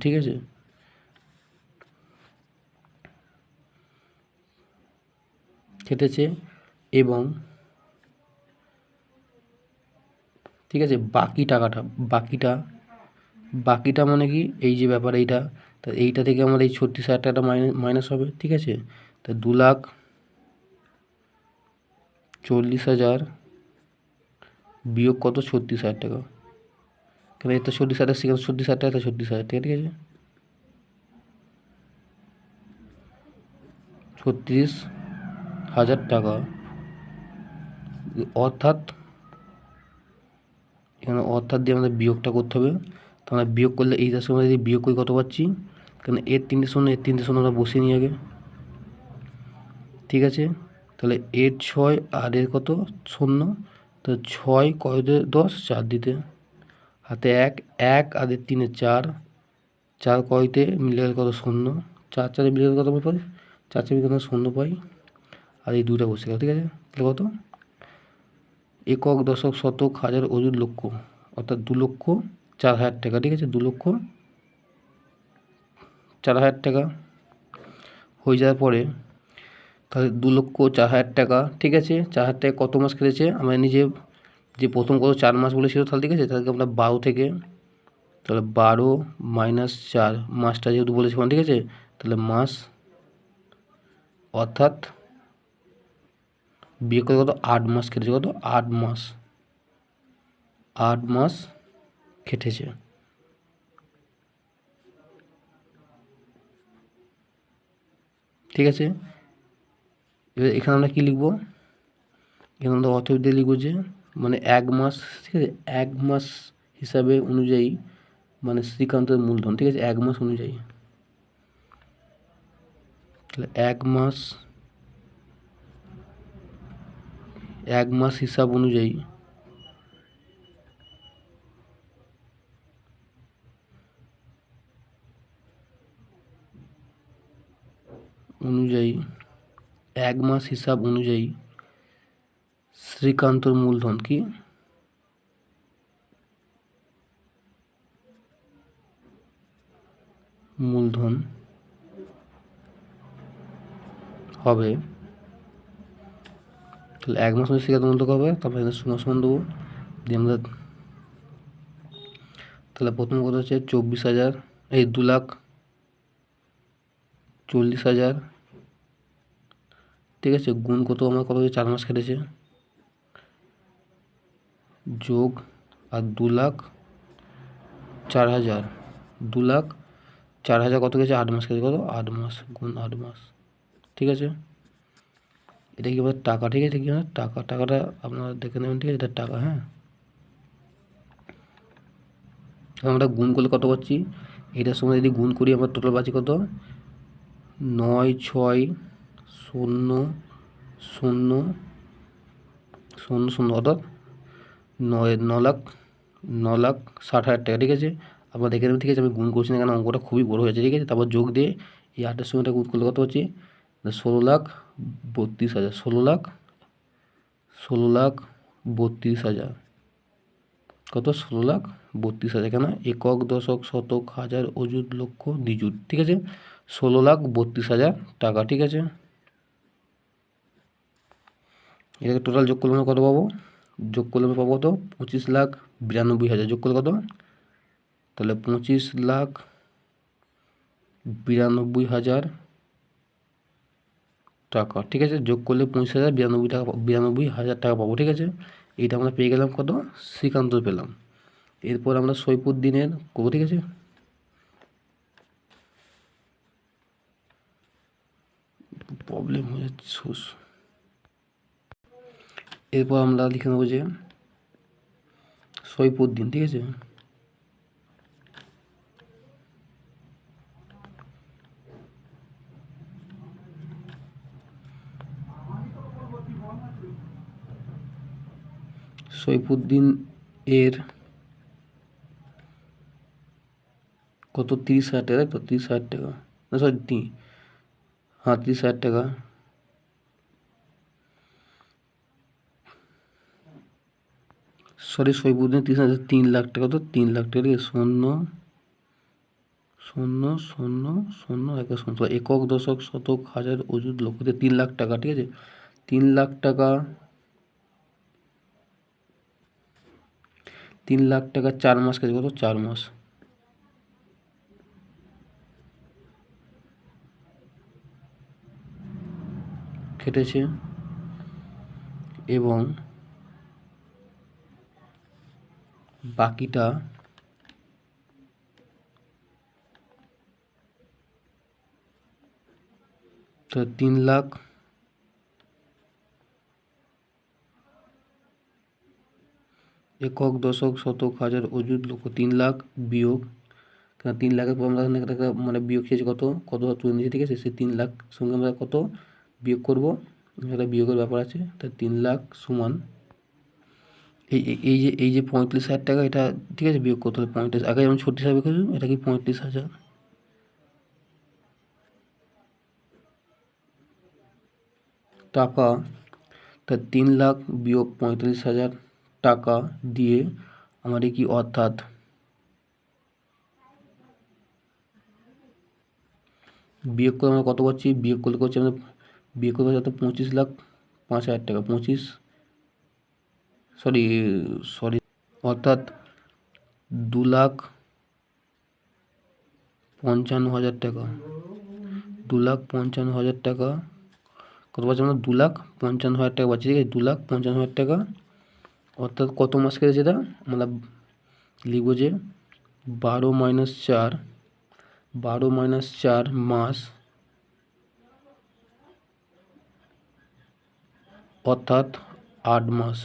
ঠিক আছে, খেটেছে এবং ঠিক আছে বাকিটা মানে কি এই যে ব্যাপার এইটা, তা এইটা থেকে আমাদের এই 36,000 টাকাটা মাইনাস হবে। ঠিক আছে, তা 2,40,000 বিয়োগ কত 36,000 টাকা, কেন এটা 36,000 টাকা, 36,000 টাকা, 36,000 টাকা। ঠিক আছে, 36,000 টাকা, অর্থাৎ এখানে অর্থাৎ দিয়ে আমাদের বিয়োগটা করতে হবে। তো আমরা বিয়োগ করলে এইটার সময় যদি বিয়োগ করি কত পাচ্ছি, কারণ এর 3টে শূন্য আমরা বসিয়ে নিই আগে। ঠিক আছে, তাহলে এর 6 আর এর কত 0, তো 6 কয়তে 10 4 দিতে, হাতে 1 আর এর 3 4 কয়তে মিলে গেলে কত 0, 4 4 মিলে গেলে কত পাই, 4 4 মিলে 0 পাই, আর এই দুটা বসে গেল। ঠিক আছে, তাহলে কত একক দশক শতক হাজার অযুত লক্ষ, অর্থাৎ 2,04,000 টাকা। ঠিক আছে, 2,04,000 টাকা হয়ে যাওয়ার পরে তাহলে 2,04,000 টাকা। ঠিক আছে, 4,000 টাকা কত মাস কেটেছে, আমরা নিজে যে প্রথম কত 4 মাস বলেছিল, তাহলে ঠিক আছে, তাহলে আমরা 12 থেকে, তাহলে 12 মাইনাস 4 মাসটা যেহেতু বলেছিলাম। ঠিক আছে, তাহলে মাস, অর্থাৎ বিয়োগ করে কত 8 মাস কেটেছে, কত 8 মাস খেটেছে। ঠিক আছে, এবার এখানে আমরা কী লিখবো, এখানে আমরা অতএব দিয়ে লিখবো যে মানে 1 মাস, ঠিক আছে, 1 মাস হিসাবে অনুযায়ী মানে শ্রীকান্তের মূলধন। ঠিক আছে, 1 মাস অনুযায়ী, তাহলে 1 মাস হিসাব অনুযায়ী অনুযায়ী 1 মাস হিসাব অনুযায়ী শ্রীকান্তর মূলধন কি? মূলধন হবে, তাহলে 1 মাস অনুযায়ী শ্রীকান্ত মূলধন হবে, তারপরে সমান দেবো দিয়ে আমরা, তাহলে প্রথম কথা হচ্ছে 24,000, এই 2,40,000, ঠিক আছে, গুণ কত আমার কত হচ্ছে 4 মাস কেটেছে, যোগ আর 2,04,000, 2,04,000 কত গেছে 8 মাস কেটেছে, কত 8 মাস গুণ 8 মাস, ঠিক আছে। এটা কি বলে টাকা, ঠিক আছে, কি হয় টাকাটা আপনারা দেখে নেবেন, ঠিক আছে, এটা টাকা। হ্যাঁ, আমরা গুণ করলে কত পাচ্ছি, এটার সময় যদি গুণ করি আমরা টোটাল পাচ্ছি কত 9,6,0,0,0,0 অর্থাৎ 9,60,000 টাকা, ঠিক আছে। আপনারা দেখে নেবেন, ঠিক আছে, আমি গুণ করছি না, কারণ অঙ্কটা খুবই বড় হয়েছে, ঠিক আছে। তারপর যোগ দিয়ে এই 8-এর সময়টা গুণ করলে কত হচ্ছে 16,32,000, 16,32,000, কত 16,32,000, কেন একক, দশক, শতক, হাজার, অযুত, লক্ষ, নিযুত, ঠিক আছে, 16,32,000 টাকা, ঠিক আছে। এটাকে টোটাল যোগ করলে আমরা কত পাবো, যোগ করলে আমরা পাবো কত 25,92,000, যোগ করলে কত, তাহলে 25,92,000 টাকা, ঠিক আছে। যোগ করলে 25,092 টাকা পাবো, ঠিক আছে। এইটা আমরা পেয়ে গেলাম কত, শ্রীকান্ত পেলাম। এরপর আমরা সৈফুদ্দিনের করবো, ঠিক আছে। প্রবলেম হয়ে যাচ্ছে। এরপর আমরা লিখে নেবো যে সৈফুদ্দিন, ঠিক আছে, সৈফুদ্দিন এর কত 30,000 টাকা, তো 30,000 টাকা, না সরি, হ্যাঁ 30,000 টাকা, সরি সৈফুদ্দিন 30,000, 3 লাখ টাকা, তো 3 লাখ টাকা, ঠিক আছে, 0,0,0,0,0 একক, দশক, শতক, হাজার, অযুত, লক্ষ, 3 লাখ টাকা, ঠিক আছে। 3 লাখ টাকা, 3 লাখ টাকা 4 মাস কেটে কত 4 মাস, কেটেছে, এবং বাকিটা তো 3 লাখ, একক, দশক, শতক, হাজার, অযুত, লক্ষ, 3 লাখ বিয়োগ, 3 লাখের পর আমরা একটা মানে বিয়োগ শেষে কত কত তুলে নিয়েছি, ঠিক আছে। সেই 3 লাখ সঙ্গে আমরা কত বিয়োগ করবো, একটা বিয়োগের ব্যাপার আছে, তাই 3 লাখ সমান এই যে 35,000 টাকা, এটা ঠিক আছে বিয়োগ করতে হবে 35, আগে যেমন 36,000 বিয়োগ করেছিলাম, এটা কি 35,000 টাকা, তা 3 লাখ বিয়োগ 35,000 টাকা দিয়ে আমাদের কি, অর্থাৎ বিয়োগ করে আমরা কত পাচ্ছি, বিয়োগ করলে করছি আমরা, বিয়োগ করতে পারছি 25,05,000 টাকা, সরি অর্থাৎ 2,55,000 টাকা, 2,55,000 টাকা, কত পাচ্ছি আমরা 2,55,000 টাকা পাচ্ছি, ঠিক আছে, 2,55,000 টাকা, অর্থাৎ কত মাস কেটেছে, এটা আমরা লিখবো যে 12 - 4 মাস, অর্থাৎ 8 মাস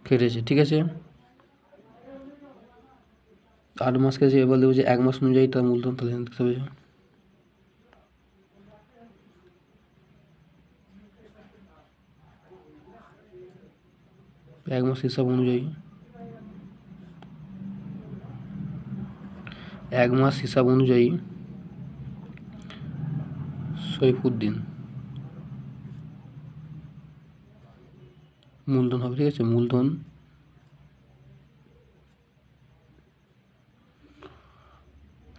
কেটেছে, ঠিক আছে, 8 মাস কেটেছে। এবার দেবো যে 1 মাস অনুযায়ী তার মূলধন, তাহলে দেখতে হবে 1 মাস হিসাব অনুযায়ী 1 মাস হিসাব অনুযায়ী সৈফুদ্দিন মূলধন হবে, ঠিক আছে, মূলধন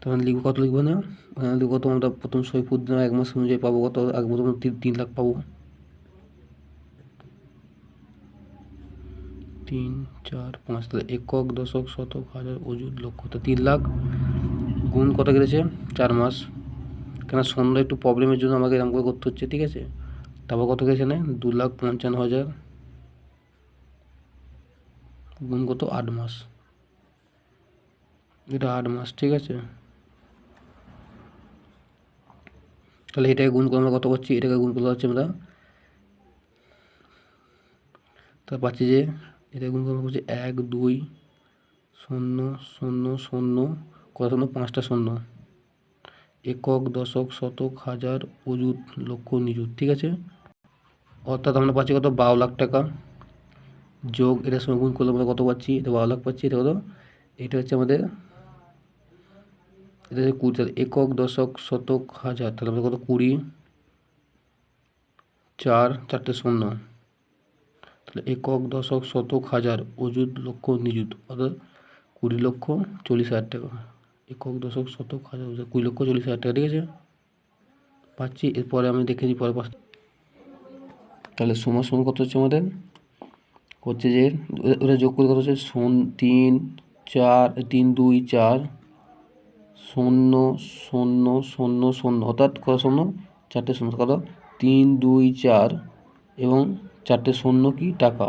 তখন লিখবো কত, লিখবো না লিখবো কত, আমরা প্রথম সৈফুদ্দিন 1 মাস অনুযায়ী পাবো কত, আগে প্রথম 3 লাখ পাবো, 3, 4, 5, তাহলে একক, দশক, শতক, হাজার, অযুত, লক্ষ, তো 3 লাখ গুণ কত কেটেছে 4 মাস, কেন সন্ধ্যা একটু প্রবলেমের জন্য আমাকে এরকম করে করতে হচ্ছে, ঠিক আছে। তারপর কত গেছে না 2,55,000 গুণ কত 8 মাস, এটা 8 মাস, ঠিক আছে। তাহলে এটাকে গুণ করে আমরা কত পাচ্ছি, এটাকে গুণ করতে পারছি আমরা, তা পাচ্ছি যে এটা গুণ করে পাচ্ছি 1, 2, 0, 0, 0, কত শূন্য 5টা শূন্য, একক, দশক, শতক, হাজার, অযুত, লক্ষ, নিযুত, ঠিক আছে। অর্থাৎ আমরা পাচ্ছি কত 12 লাখ টাকা, যোগ এটার সঙ্গে গুণ করলে আমরা কত পাচ্ছি, এটা 12 লাখ পাচ্ছি, এটা কত, এটা হচ্ছে আমাদের, এটা হচ্ছে 20, তাহলে একক, দশক, শতক, হাজার, তাহলে আমরা কত 20, 4, 4টে শূন্য, তাহলে একক, দশক, শতক, হাজার, অযুত, লক্ষ, নিযুত, অর্থাৎ 20,40,000 টাকা, একক, দশক, শতক, হাজার, 20,40,000 টাকা, ঠিক আছে পাচ্ছি। এরপরে আমি দেখেছি পরে পাচ্ছি, তাহলে সমান সমান কত হচ্ছে আমাদের, হচ্ছে যে ওটা যোগ করে কত হচ্ছে 3, 4, 3, 2, 4, 0, 0, 0, 0, অর্থাৎ কত শূন্য 4টে শূন্য, কত 3, 2, 4 এবং 4টে শূন্য কি টাকা,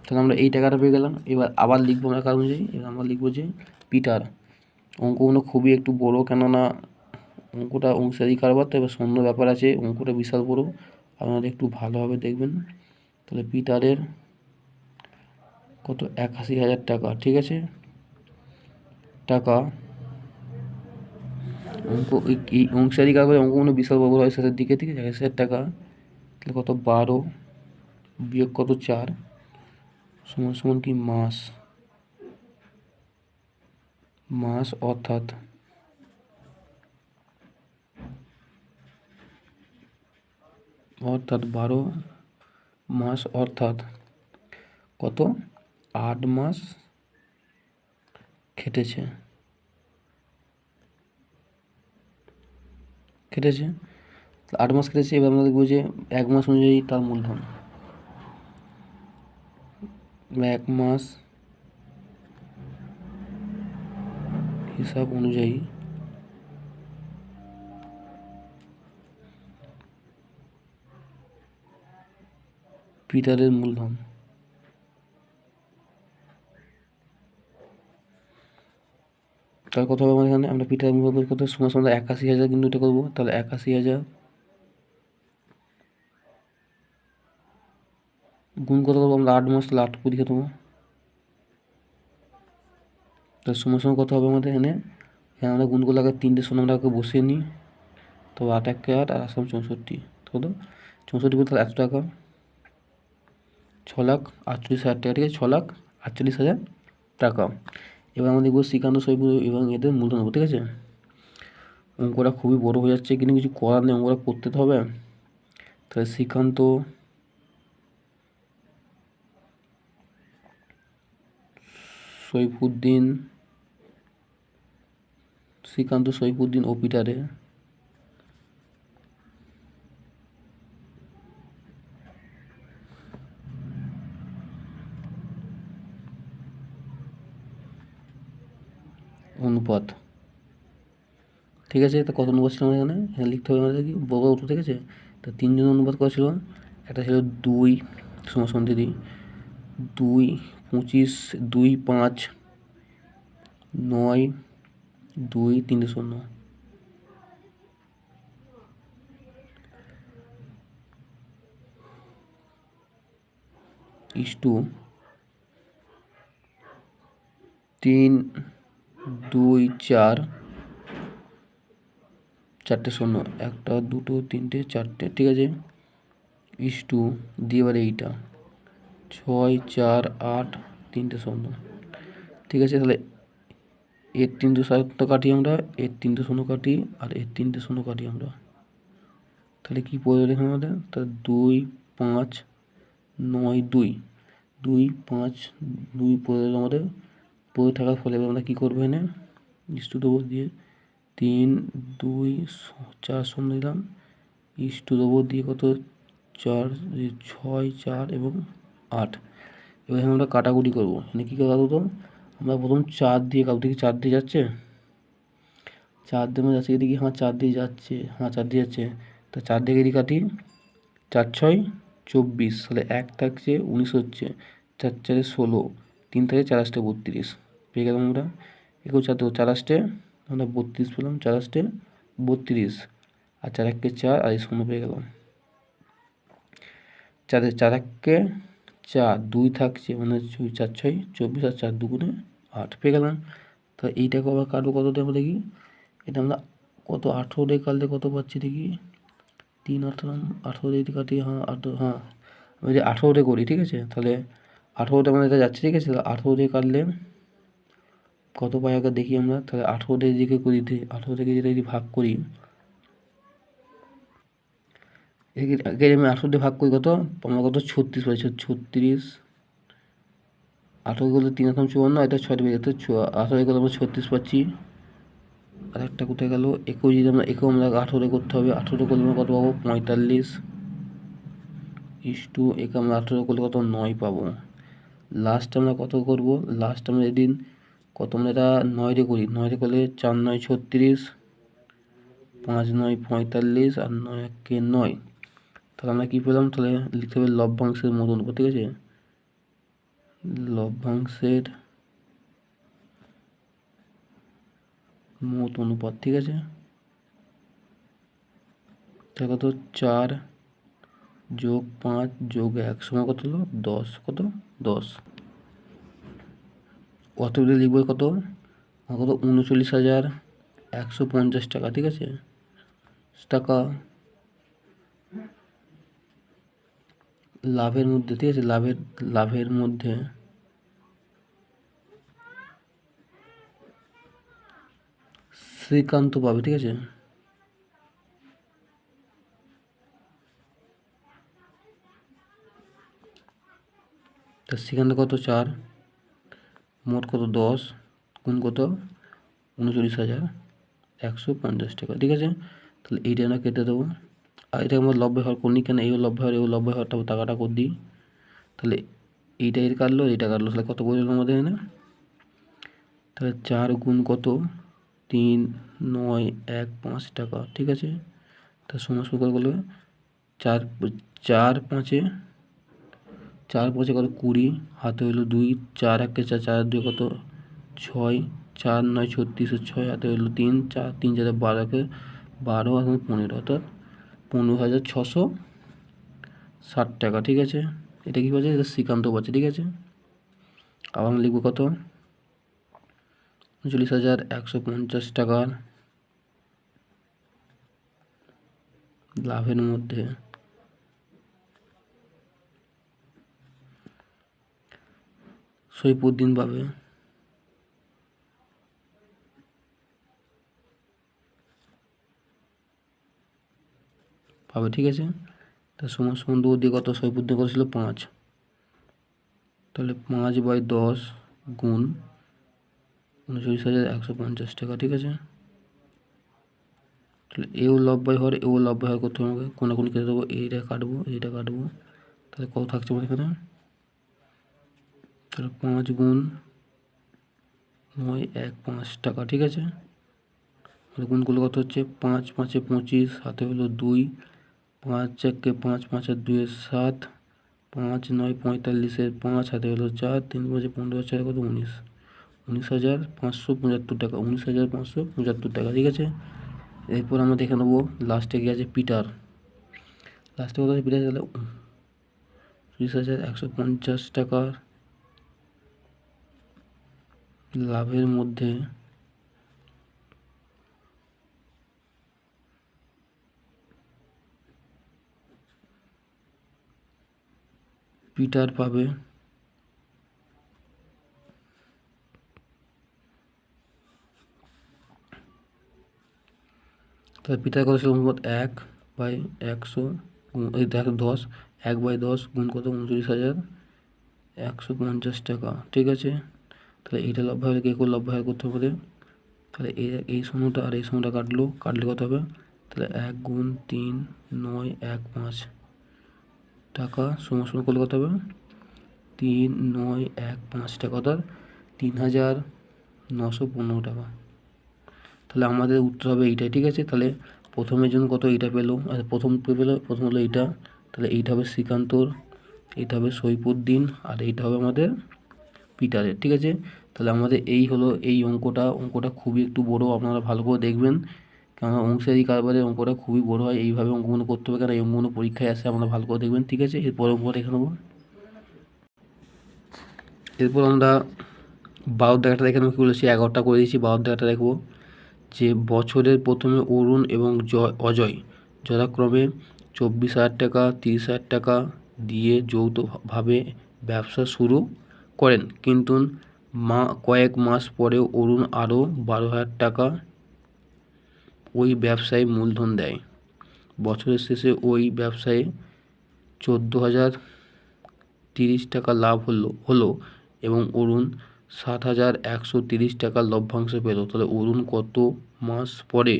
তাহলে আমরা এই টাকাটা পেয়ে গেলাম। এবার আবার লিখবো আমরা কারণ অনুযায়ী, এবার আমরা লিখবো যে পিটার, অঙ্কগুলো খুবই একটু বড়ো, কেননা অঙ্কটা অংশারি কারবার, তো এবার শূন্য ব্যাপার আছে, অঙ্কটা বিশাল বড়ো, আপনারা একটু ভালোভাবে দেখবেন। তাহলে পিটারের কত 81,000 টাকা, ঠিক আছে, টাকা অঙ্ক এই অংশারি কারবার অঙ্কগুলো বিশাল বড় হয় শেষের দিকে, ঠিক আছে, 81,000 টাকা, তাহলে কত 12 বিয়োগ কত 4 সমান সমান কি মাস, মাস অর্থাৎ অর্থাৎ 12 মাস, অর্থাৎ কত 8 মাস খেটেছে, কেটেছে 8 মাস কেটেছে। এবার আমরা দেখবো যে 1 মাস অনুযায়ী তার মূলধন, 1 মাস হিসাব অনুযায়ী পিটারের মূলধন, তার কথা হবে আমাদের এখানে, আমরা পিটারের মূলধন কত সমান সমান 81,000, কিন্তু এটা করবো, তাহলে 81,000 গুণ কত করবো আমরা 8 মাস, তাহলে 8 পরীক্ষা দেবো, তার সমান সমান কত হবে আমাদের এখানে, আমরা গুণ করলে আগে 3টে শূন্য আমরা বসিয়ে নিই, তবে 8 1 8 আর 8 64, কত 64 বলতে 100 টাকা, 6,48,000 টাকা, ঠিক আছে, 6,48,000 টাকা। এবার আমরা দেখবো শ্রীকান্ত, সৈফুল এবং এদের মূলধন নেবো, ঠিক আছে। অঙ্কটা খুবই বড় হয়ে যাচ্ছে, কিন্তু কিছু করার নেই, অঙ্কটা করতে তো হবে। তাহলে শ্রীকান্ত, সৈফুদ্দিন, শ্রীকান্ত, সৈফুদ্দিন ও পিটারে অনুপাত, ঠিক আছে। তা কত অনুপাত ছিল আমাদের এখানে, এখানে লিখতে হবে আমাদের কি বড় উঠো, ঠিক আছে। তা 3 জন অনুপাত কত ছিল, একটা ছিল 2 সমান দিদি 2, 25, 2, 5, 9, 2, 3 শূন্য, ইস্টু 3, 2, 4, 4টে শূন্য, 1, 2, 3, 4টে, ঠিক আছে, ইস্টু দিয়ে এবার এইটা 6, 4, 8, 3টে শূন্য, ঠিক আছে। তাহলে এর 370 কাটি আমরা, এর 300 কাটি, আর এর 300 কাটি আমরা, তাহলে কী পড়ে এখানে আমাদের? তাহলে 2 5 9 2 2 5 2 পড়ে আমাদের। পড়ে থাকার ফলে আমরা কী করবো এখানে? ইস্টু দেবো দিয়ে 3 2 4 শূন্য দিলাম, ইস্টু দেবো দিয়ে কত 4 6 4 এবং 8। এবার আমরা কাটাকুটি করবো। এখানে কী কাটবো? তো আমরা প্রথম 4 দিয়ে কাটবো। দেখি 4 দিয়ে যাচ্ছে, 4 দিয়ে যাচ্ছে, এদিকে হ্যাঁ 4 দিয়ে যাচ্ছে, হ্যাঁ 4 দিয়ে যাচ্ছে। তা 4 দিয়ে এদিকে কাটি, 4 6 24, তাহলে 1 থাকছে 19 হচ্ছে, 4 4 16, 3 থাকে 4 8 32 পেয়ে গেলাম আমরা। 21 4 8 আমরা 32 পেলাম, 4 8 32, আর 4 1 4, আর 0 পেয়ে গেলাম। 4 4 1 4, 2 থাকছে মানে 4 6 24, আর 4 2 8 পেয়ে গেলাম। তো এইটাকে আবার কাটবো কত দিয়ে আমরা দেখি। এটা আমরা কত 18 দিয়ে কাটলে কত পাচ্ছি দেখি, 3 18 18 দিয়ে কাটি, হ্যাঁ 18, হ্যাঁ আমি যদি 18 দিয়ে করি, ঠিক আছে, তাহলে 18তে আমাদের এটা যাচ্ছে, ঠিক আছে। 18 দিয়ে কাটলে কত পাই আগে দেখি আমরা। তাহলে 18 দিয়ে দিকে করি, 18 থেকে যদি ভাগ করি, একে আমি 18 দিয়ে ভাগ করি কত আমরা, কত 36 পাচ্ছি, 36, 18 করলে 3 8 54, এটা 6 বেড়ে যেত, 18 করলে আমরা 36 পাচ্ছি। আর একটা কোথায় গেল? 21 যদি আমরা 21 আমরা 18 করতে হবে, 18 করলে আমরা কত পাবো? 45 ইস্টু একে আমরা 18 করলে কত 9 পাবো। লাস্ট আমরা কত করব? লাস্ট আমরা যেদিন কত আমরা এটা 9 দিয়ে করি, 9 দিয়ে করলে 4 9 36, 5 9 45, আর 9 1 9। তাহলে আমরা কী পেলাম? তাহলে লিখতে হবে লভ্যাংশের মত অনুপাত, ঠিক আছে, লভ্যাংশের মত অনুপাত, ঠিক আছে। তাহলে কত 4 যোগ 5 যোগ 1 সমান কত হলো? 10, কত 10। অতএব লিখবো কত? কত 39,150 টাকা, ঠিক আছে, টাকা লাভের মধ্যে, ঠিক আছে, লাভের মধ্যে শ্রীকান্ত পাবে, ঠিক আছে। তা শ্রীকান্ত কত 4, মোট কত 10, গুণ কত 39,150 টাকা, ঠিক আছে। তাহলে এইটা আমরা কেটে দেবো, আর এটা আমরা লব্ধ হওয়ার করি কেন, এই লব্ধ হওয়ারটা টাকাটা করে দিই। তাহলে এইটা এর কাটলো, এইটা কাটলো, তাহলে কত বললো আমাদের এখানে? তাহলে 4 গুণ কত 3 9 1 5 টাকা, ঠিক আছে। তার সমান কত বলবে? 4 4 5 4 5 কত 20, হাতে হইলো 2, 4 1 4 4 2 কত 6, 4 9 36, 6 হাতে হইলো 3, 4 3 4 12, 12 আর 15, অর্থাৎ 15,660 টাকা, ঠিক আছে। এটা কী পাচ্ছে? এটা শ্রীকান্ত পাচ্ছে, ঠিক আছে। আবার আমরা লিখবো কত 39,150 টাকার লাভের মধ্যে সইফুদ্দিন পাবে ঠিক আছে। তার সমান সমান 2 দিয়ে কত সইফুদ্দিন কত ছিল 5, তাহলে 5/10 গুণ 39,150 টাকা, ঠিক আছে। তাহলে এও লব্বাই হওয়ার করতে হবে আমাকে, কোনাকুনি কেটে দেবো, এইটা কাটবো, তাহলে কত থাকছে আমার এখানে? তাহলে 5 গুণ 9 1 5 টাকা, ঠিক আছে। তাহলে গুণ করলে কত হচ্ছে? 5 5 25, হাতে হলো 2, 5 1 5 5 আর 2 7, 5 9 45 5, হাতে হলো 4, 3 5 15, 4 কত 19, 19,575 টাকা, 19,575 টাকা, ঠিক আছে। এরপর আমরা দেখে নেবো লাস্টে কি আছে পিটার। লাস্টে কত আছে পিটার? তাহলে 30,150 টাকার লাভের মধ্যে পিটার পাবে তাহলে পিতার কত ছিল অনুপাত 1/100 এই দেখো 10, 1/10 গুণ কত 39,150 টাকা। ঠিক আছে, তাহলে এইটা লব্ধ হলে কে করে লব্ধ হয় করতে হবে। তাহলে এই শূন্যটা আর এই শূন্যটা কাটলে কত হবে, তাহলে 1 গুণ 3 915 টাকা সমান করলে কত হবে 3915 টাকা, অর্থাৎ 3,915 টাকা। তাহলে আমাদের উত্তর হবে এইটাই। ঠিক আছে, তাহলে প্রথমের জন্য কত এইটা পেলো, প্রথম হলো এইটা, তাহলে এইটা হবে শ্রীকান্তর, এইটা হবে সৈফুদ্দিন, আর এইটা হবে আমাদের পিটারের। ঠিক আছে, তাহলে আমাদের এই হলো এই অঙ্কটা খুবই একটু বড়, আপনারা ভালো করে দেখবেন, কেননা অংশারি কারবারের অঙ্কটা খুবই বড় হয়, এইভাবে অঙ্কগুলো করতে হবে, কারণ এই অঙ্কগুলো পরীক্ষায় আসে, আপনারা ভালো করে দেখবেন। ঠিক আছে, এরপর অঙ্ক দেখে নেব। এরপর আমরা 12 দেখাটা দেখে নেব, কী বলেছি 11টা করে দিয়েছি, 12 দেখাটা দেখব যে বছরের প্রথমে অরুণ এবং অজয় যথাক্রমে 24,000 টাকা 30,000 টাকা দিয়ে যৌথভাবে ব্যবসা শুরু করেন, কিন্তু কয়েক মাস পরে অরুণ আরও 12,000 টাকা ওই ব্যবসায় মূলধন দেয়। বছরের শেষে ওই ব্যবসায়ে 14,030 টাকা লাভ হলো এবং অরুণ 7,130 টাকা লভ্যাংশ পেল। তাহলে অরুণ কত মাস পরে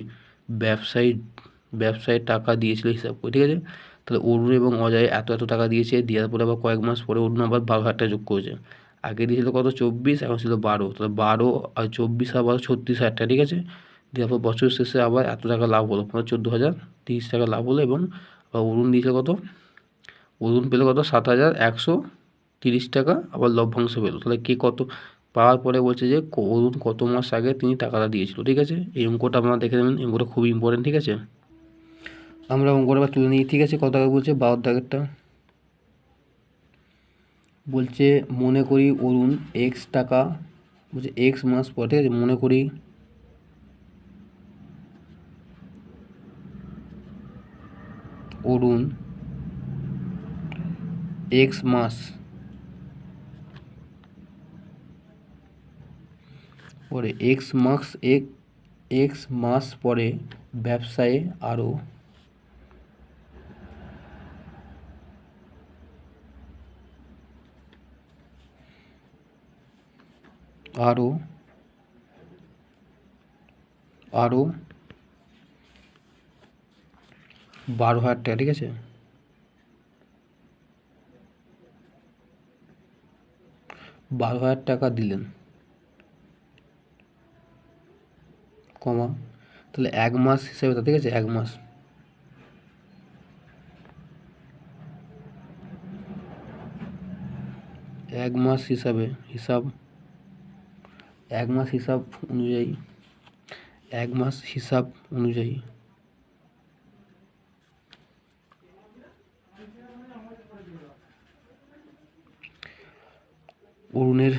ব্যবসায় টাকা দিয়েছিল হিসাব করে। ঠিক আছে, তাহলে অরুণ এবং অজয় এত টাকা দিয়েছে, দেওয়ার পরে আবার কয়েক মাস পরে অরুণ আবার 12,000 টাকা যোগ করেছে। আগে দিয়েছিল কত 24, এখন ছিল 12, তাহলে 12 আর 24 আর 12 36,000 টাকা। ঠিক আছে, দেওয়ার পর বছরের শেষে আবার এত টাকা লাভ হলো, 14,030 টাকা লাভ হলো, এবং অরুণ দিয়েছিল কত, অরুণ পেল কত 7,130 টাকা আবার লভ্যাংশ পেল। তাহলে কে কত পাওয়ার পরে বলছে যে অরুণ কত মাস আগে তিনি টাকাটা দিয়েছিল। ঠিক আছে, এই অঙ্কটা আপনারা দেখে নেবেন, এই অঙ্কটা খুবই ইম্পর্টেন্ট। ঠিক আছে, আমরা অঙ্কটা আবার তুলে নিই। ঠিক আছে, কত টাকা বলছে 12 দাগেরটা বলছে মনে করি অরুণ x টাকা বলছে x মাস পর। ঠিক আছে, মনে করি অরুণ x মাস পরে x মাস পরে ব্যবসায়ে আরও আরও 12,000 টাকা। ঠিক আছে, 12,000 টাকা দিলেন, কমা, তাহলে 1 মাস হিসাবে। ঠিক আছে, 1 মাস হিসাবে 1 মাস হিসাব অনুযায়ী অরুণের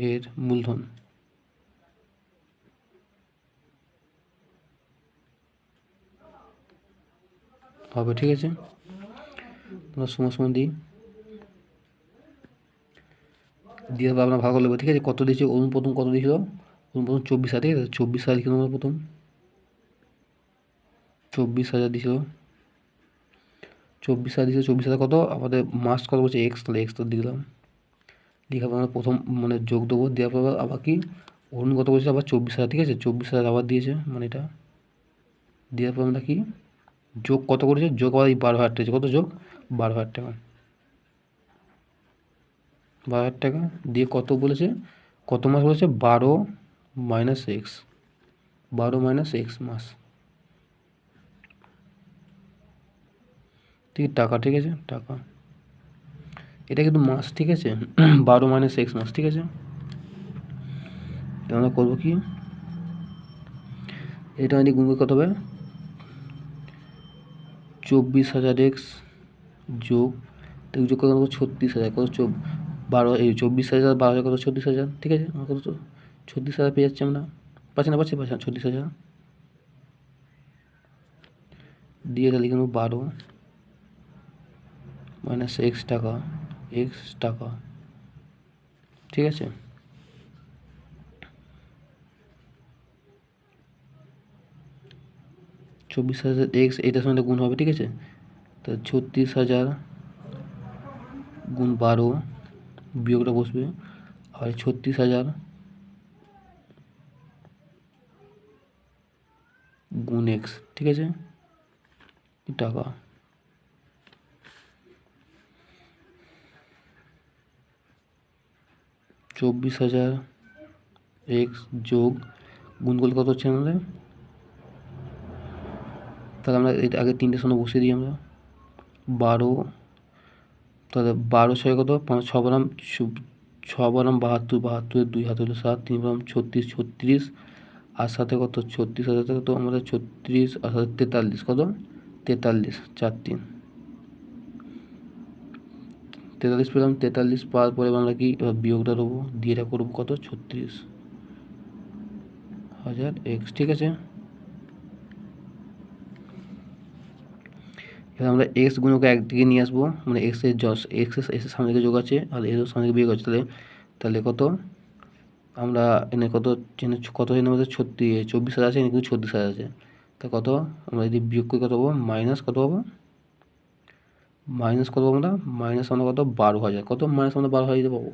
এর মূলধন হবে। ঠিক আছে, তোমরা সমান দিয়ে আপনার ভাগ করলে। ঠিক আছে, কত দিয়েছে অরুণ প্রথম, কত দিয়েছিল অরুণ প্রথম 24,000। ঠিক আছে, 24,000 লিখে নেবো প্রথম, 24,000 দিয়েছিল, 24,000 কত আমাদের মাস কত বলছে এক্স, তাহলে এক্স তো দিলাম, লিখার পর আমরা প্রথম মানে যোগ দেবো, দেওয়ার পর আবার কি অরুণ কত বলছে আবার 24,000। ঠিক আছে, 24,000 আবার দিয়েছে, মানে এটা দেওয়ার পর আমরা কি যোগ কত করেছে, যোগ আবার এই 12,000 টাকা, কত যোগ 12,000 টাকা, 12,000 টাকা দিয়ে কত বলেছে, কত মাস বলেছে 12 মাইনাস এক্স মাস। ঠিক টাকা। ঠিক আছে, টাকা এটা কিন্তু মাস। ঠিক আছে, 12 মাইনাস এক্স মাস। ঠিক আছে, আমরা করবো কি, এটা আমি গুণ কত হবে 24,000 এক্স যোগ কত 36,000, কত 24,000 12,000 কত 36,000। ঠিক আছে, আমার কত 36,000 পেয়ে যাচ্ছি আমরা, পাচ্ছি 36,000 দিয়ে এটা লিখে নেব 12 মাইনাস এক্স টাকা। ঠিক আছে, 24,000 এক্স এটার সঙ্গে গুণ হবে, ঠিক আছে। তা 36,000 গুণ 12 বিয়োগটা বসবে, আর 36,000 গুণ এক্স, ঠিক আছে, টাকা। 24,000 এক্স যোগ গুণ করলে কত হচ্ছে আমাদের, তাহলে আমরা এটা আগে 3টে শূন্য বসিয়ে দিই আমরা। 12, তাহলে 12 ছয় কত, 5 6 বারাম 6 বারাম 72, 72 2 হাতে হলো 7, 3 বারাম 36, 36 আর সাথে কত 36,000 কত আমাদের 36 আর সাথে 43 কত 43 4 3 43 পেলাম। 43 পাওয়ার পরে আমরা কি বিয়োগটা দেবো, দিয়ে এটা করবো কত 36,000 এক্স, ঠিক আছে। এবার আমরা এক্স গুণকে একদিকে নিয়ে আসবো, মানে এক্সের এক্সের সামনে দিকে যোগ আছে আর এর সামনে দিকে বিয়োগ আছে, তাহলে কত আমরা এনে কত এনে আমাদের 24,000 আছে, এনে কিন্তু 36,000 আছে, তা কত আমরা যদি বিয়োগ করি কত পাবো, মাইনাস কত পাবো, আমরা মাইনাস আমরা কত 12,000, কত মাইনাস আমরা 12,000 পাবো,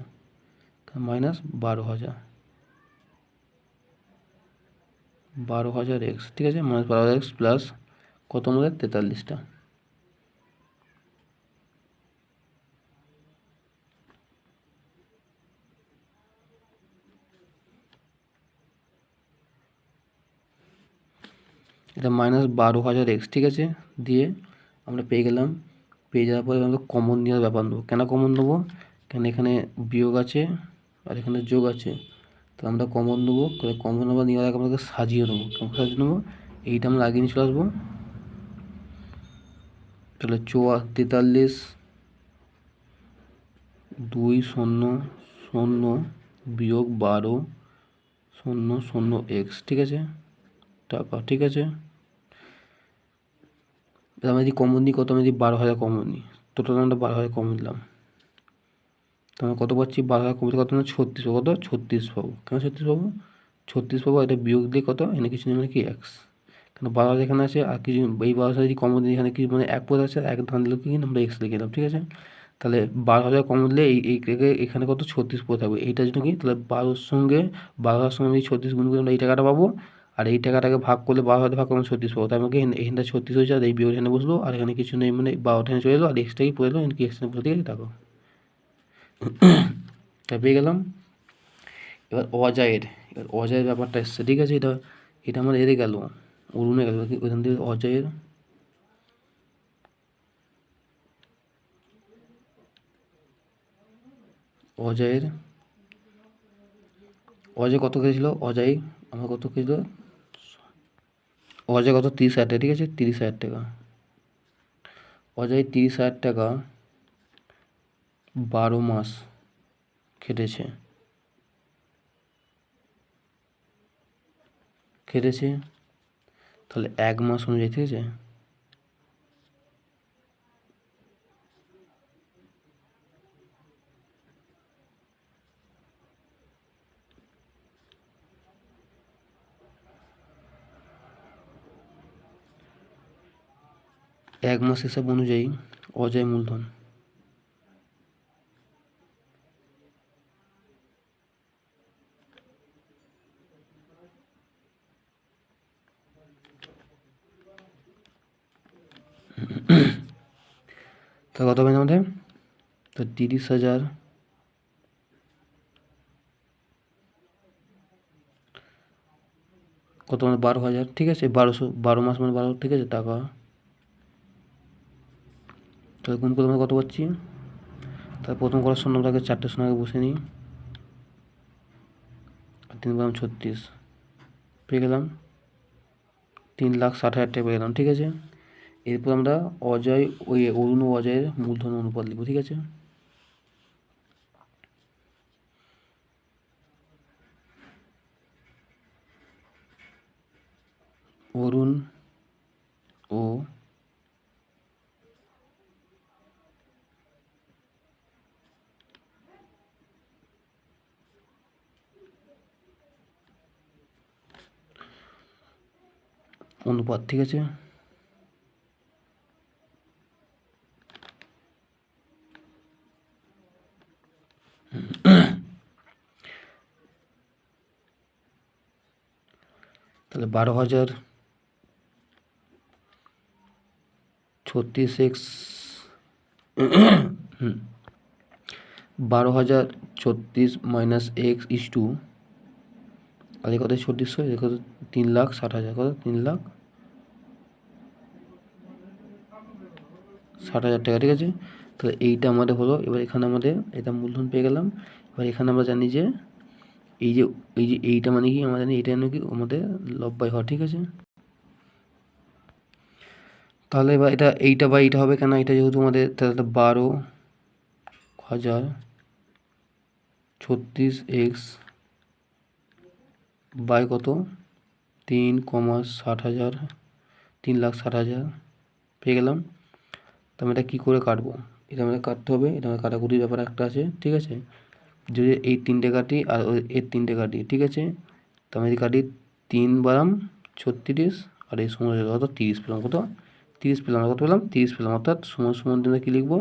মাইনাস 12,000 এক্স, ঠিক আছে, মাইনাস 12,000 এক্স প্লাস কত আমাদের 43টা। এটা মাইনাস 12,000 এক্স, ঠিক আছে, দিয়ে আমরা পেয়ে গেলাম। পেয়ে যাওয়ার পরে আমরা কমন নেওয়ার ব্যাপার নেবো। কেন কমন নেবো, কেন এখানে বিয়োগ আছে আর এখানে যোগ আছে, তো আমরা কমন নেবো। কমন নেওয়ার নেওয়ার আগে আমাদেরকে সাজিয়ে নেবো। কেমন সাজিয়ে নেবো, এইটা আমরা আগে নিয়ে চলে আসবো। তাহলে 43 2 0 0 বিয়োগ 12 0 0 এক্স, ঠিক আছে, টাকা, ঠিক আছে। আমরা যদি কমন নিই কত, আমি যদি 12,000 কমন নিই, টোটাল আমরা 12,000 কমন নিলাম, তো আমরা কত পাচ্ছি, 12,000 কমন কত, আমরা 36 পাবো, কত 36 পাবো। কেন 36 পাবো, 36 পাবো, এটা বিয়োগ দিয়ে কত এখানে কিছু নেই মানে কি এক্স, কেন 12,000 এখানে আছে আর কিছু, এই 12,000 যদি কমন দিই এখানে কিছু মানে এক পদ আছে, এক ধান দিলেও কি আমরা এক্স লিখে দিলাম, ঠিক আছে। তাহলে 12,000 কমন দিলে এখানে কত 36 পদ থাকবে, এইটার জন্য কি, তাহলে 12,000 সঙ্গে আমি 36 গুণ করে আমরা এই টাকাটা পাবো, আর এই টাকাটাকে ভাগ করলে 12,000 ভাগ করলে 36 পাবো, তাই আমাকে এখানটা 36 হয়েছে, আর এই বিয়োগ এখানে বসলো, আর এখানে কিছু নেই মানে 12টা এখানে চলে এলো, আর এক্সটাই পড়ে এলো, এখানে কি এক্স বসে দিয়ে থাকো। তা পেয়ে গেলাম। এবার অজয়ের ব্যাপারটা এসছে, ঠিক আছে, এটা আমার এরে গেল, অরুণে গেল, ওইখান থেকে অজয় কত খেয়েছিল, আমার কত খেয়েছিল, অজয় কত 30,000 টাকা, ঠিক আছে, 30,000 টাকা। অজয় 30,000 টাকা 12 মাস খেটেছে, তাহলে 1 মাস অনুযায়ী, ঠিক আছে, এক মাস হিসাব অনুযায়ী অজয় মূলধন, তা কত হবে আমাদের, তো 30,000 কত মানে 12,000, ঠিক আছে, 12 মাস মানে 12, ঠিক আছে, টাকা। তাহলে গুণ করলে আমরা কত পাচ্ছি, তাহলে প্রথম করার শূন্য আমরা আগে 4টে শূন্য আগে বসে নিই, আর 3 বারাম 36 পেয়ে গেলাম, 3,60,000 টাকা পেয়ে গেলাম, ঠিক আছে। এরপর আমরা অরুণ ও অজয়ের মূলধন অনুপাত লিখব, ঠিক আছে। অরুণ ও অনুপাত, ঠিক আছে। তাহলে 12,036 12,036 মাইনাস এক্স ইস টু, আর কত 3600, এ কত 3,60,000, কত 3,60,000 টাকা, ঠিক আছে। তাহলে এইটা আমাদের হলো। এবার এখানে আমাদের এটা মূলধন পেয়ে গেলাম। এবার এখানে আমরা জানি যে এইটা মানে কি, আমরা জানি এটা মানে কি আমাদের লব্বাই হওয়া, ঠিক আছে। তাহলে এবার এইটা বা এইটা হবে কেন, এটা যেহেতু আমাদের, তাহলে 12,036 এক্স বাই কত 3,60,000, 3,60,000 পেয়ে গেলাম। তো আমি এটা কী করে কাটবো, এটা আমাদের কাটতে হবে। এটা আমাদের কাটাকুটির ব্যাপার একটা আছে, ঠিক আছে। যদি এই 3টে কাটি আর এর 3টে কাটি, ঠিক আছে। তো আমি যদি কাটি 3 বারাম 36 আর এই সময় কত 30 পেলাম, কত 30 পেলাম, কত পেলাম 30 পেলাম। অর্থাৎ সমান সমান আমরা কী লিখবো,